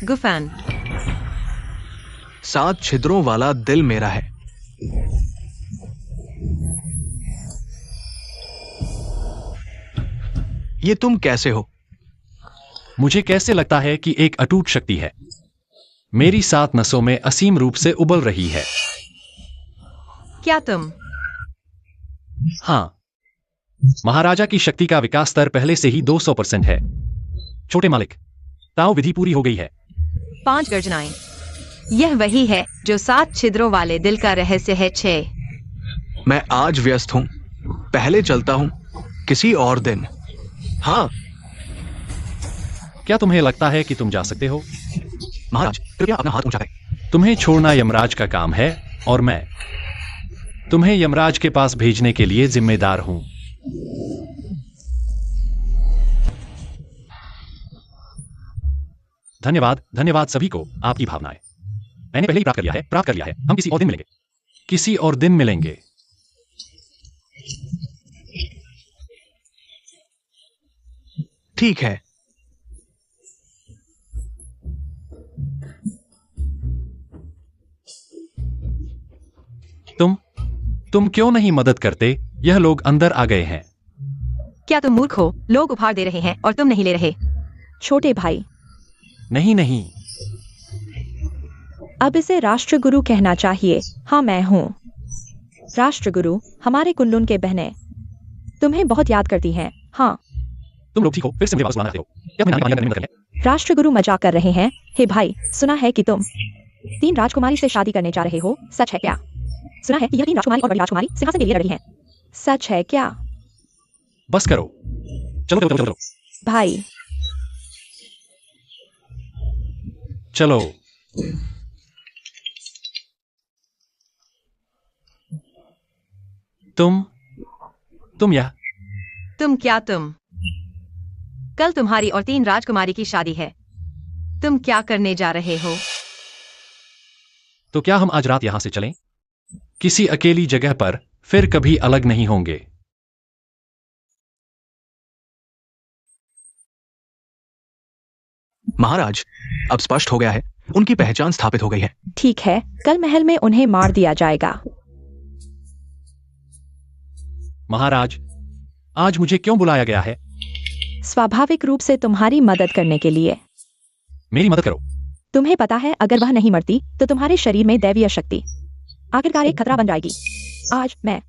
गुफैन, 7 छिद्रों वाला दिल मेरा है। ये तुम कैसे हो? मुझे कैसे लगता है कि एक अटूट शक्ति है मेरी 7 नसों में असीम रूप से उबल रही है। क्या तुम? हाँ, महाराजा की शक्ति का विकास स्तर पहले से ही 200% है। छोटे मालिक, ताओ विधि पूरी हो गई है। 5 गर्जनाएं। यह वही है जो 7 छिद्रों वाले दिल का रहस्य है। 6। मैं आज व्यस्त हूं, पहले चलता हूं किसी और दिन। हाँ। क्या तुम्हें लगता है कि तुम जा सकते हो? महाराज, कृपया अपना हाथ ऊंचा करें। तुम्हें छोड़ना यमराज का काम है और मैं तुम्हें यमराज के पास भेजने के लिए जिम्मेदार हूं। धन्यवाद, धन्यवाद सभी को। आपकी भावनाएं मैंने पहले ही प्राप्त कर लिया है। हम किसी और दिन मिलेंगे। किसी और दिन मिलेंगे। ठीक है। तुम क्यों नहीं मदद करते? यह लोग अंदर आ गए हैं। क्या तुम मूर्ख हो? लोग उपहार दे रहे हैं और तुम नहीं ले रहे। छोटे भाई, नहीं नहीं, अब इसे राष्ट्रगुरु कहना चाहिए। हाँ, मैं हूँ राष्ट्रगुरु। हमारे कुनलुन के बहनें तुम्हें बहुत याद करती हैं। हाँ, तुम लोग ठीक हो? फिर से मुझे वापस बुलाना चाहते हो? क्या तुम्हें नानी करने में मदद करनी है? राष्ट्रगुरु मजाक कर रहे हैं। हे भाई, सुना है कि तुम 3 राजकुमारी से शादी करने जा रहे हो। सच है क्या? सुना है कि यह 3 राजकुमारी और बड़ी राजकुमारी सिंहासन के लिए लड़ रही हैं। सच है क्या? बस करो। चलो चलो चलो चलो। भाई, चलो। तुम यह तुम कल तुम्हारी और 3 राजकुमारी की शादी है। तुम क्या करने जा रहे हो? तो क्या हम आज रात यहां से चलें? किसी अकेली जगह पर, फिर कभी अलग नहीं होंगे। महाराज, अब स्पष्ट हो गया है, उनकी पहचान स्थापित हो गई है। ठीक है, कल महल में उन्हें मार दिया जाएगा। महाराज, आज मुझे क्यों बुलाया गया है? स्वाभाविक रूप से तुम्हारी मदद करने के लिए। मेरी मदद करो। तुम्हें पता है, अगर वह नहीं मरती तो तुम्हारे शरीर में दैवीय शक्ति आखिरकार एक खतरा बन जाएगी। आज मैं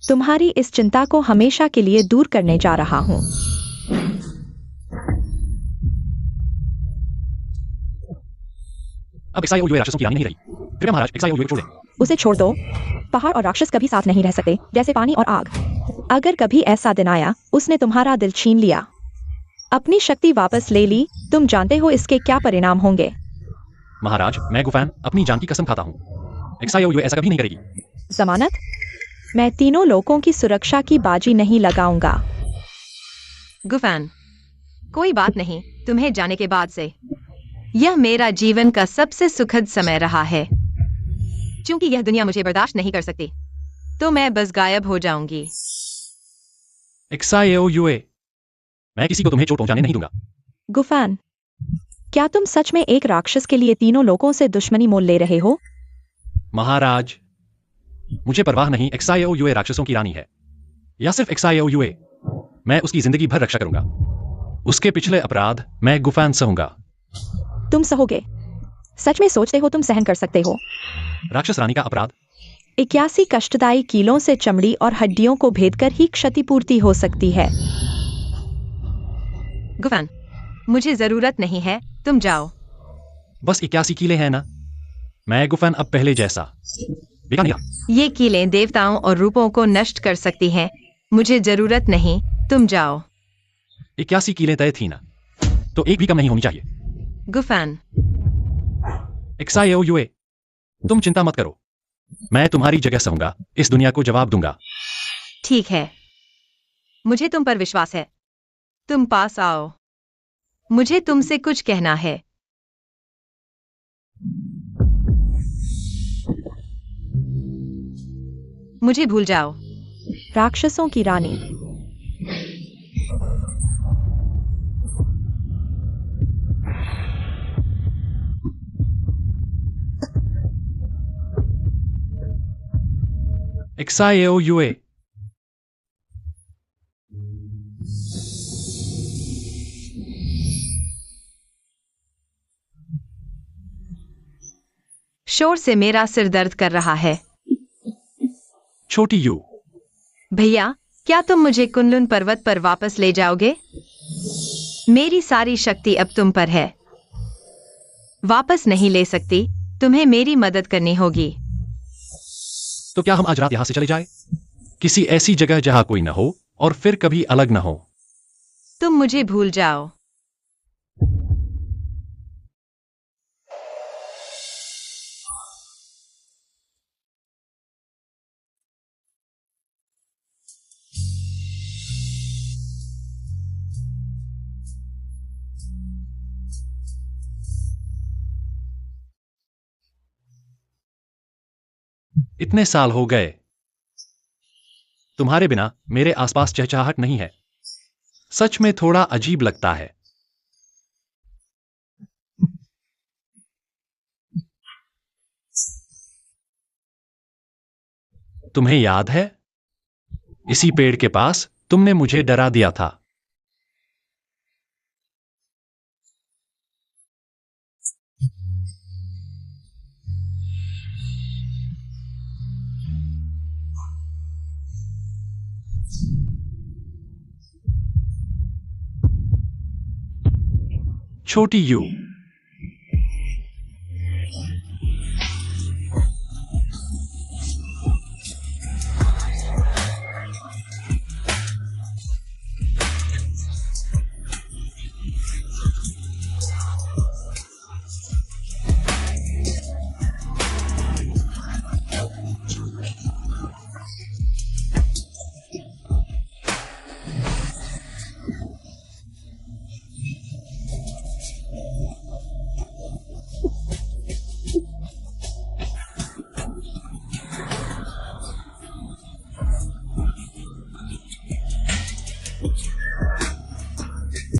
तुम्हारी इस चिंता को हमेशा के लिए दूर करने जा रहा हूं। अब XIOUA राक्षसों की रानी नहीं रही। कृपया महाराज, XIOUA को छोड़ दें। उसे छोड़ दो। पहाड़ और राक्षस कभी साथ नहीं रह सकते, जैसे पानी और आग। अगर कभी ऐसा दिन आया, उसने तुम्हारा दिल छीन लिया, अपनी शक्ति वापस ले ली, तुम जानते हो इसके क्या परिणाम होंगे। महाराज, मैं गुफैन अपनी जान की कसम खाता हूं। XIOUA ऐसा कभी नहीं करेगी। जमानत? मैं तीनों लोगों की सुरक्षा की बाजी नहीं लगाऊंगा। गुफैन, कोई बात नहीं, तुम्हें जाने के बाद से यह मेरा जीवन का सबसे सुखद समय रहा है। क्योंकि यह दुनिया मुझे बर्दाश्त नहीं कर सकती, तो मैं बस गायब हो जाऊंगी। XIOUA, मैं किसी को तुम्हें चोट पहुंचाने नहीं दूंगा। गुफैन, क्या तुम सच में एक राक्षस के लिए तीनों लोगों से दुश्मनी मोल ले रहे हो? महाराज, मुझे परवाह नहीं, XIOUA राक्षसों की रानी है, या सिर्फ XIOUA। मैं उसकी जिंदगी भर रक्षा करूंगा। उसके पिछले अपराध मैं गुफैन सहूंगा। तुम सहोगे? सच में सोचते हो तुम सहन कर सकते हो? राक्षस रानी का अपराध 81 कष्टदायी कीलों से चमड़ी और हड्डियों को भेदकर ही क्षतिपूर्ति हो सकती है। गुफैन, मुझे जरूरत नहीं है, तुम जाओ। बस 81 कीले हैं ना? मैं गुफैन अब पहले जैसा बिका नहीं रहा। ये कीलें देवताओं और रूपों को नष्ट कर सकती हैं। मुझे जरूरत नहीं, तुम जाओ। 81 कीलें तय थी ना, तो एक भी कम नहीं होनी चाहिए। गुफैन, XIOUA, तुम चिंता मत करो, मैं तुम्हारी जगह सहूंगा, इस दुनिया को जवाब दूंगा। ठीक है, मुझे तुम पर विश्वास है। तुम पास आओ, मुझे तुमसे कुछ कहना है। मुझे भूल जाओ। राक्षसों की रानी। XIOUA, शोर से मेरा सिर दर्द कर रहा है। छोटी यू, भैया, क्या तुम मुझे कुनलुन पर्वत पर वापस ले जाओगे? मेरी सारी शक्ति अब तुम पर है। वापस नहीं ले सकती, तुम्हें मेरी मदद करनी होगी। तो क्या हम आज रात यहां से चले जाए? किसी ऐसी जगह जहां कोई न हो और फिर कभी अलग न हो। तुम मुझे भूल जाओ। इतने साल हो गए, तुम्हारे बिना मेरे आसपास चहचहाहट नहीं है। सच में थोड़ा अजीब लगता है। तुम्हें याद है, इसी पेड़ के पास तुमने मुझे डरा दिया था। छोटी यू,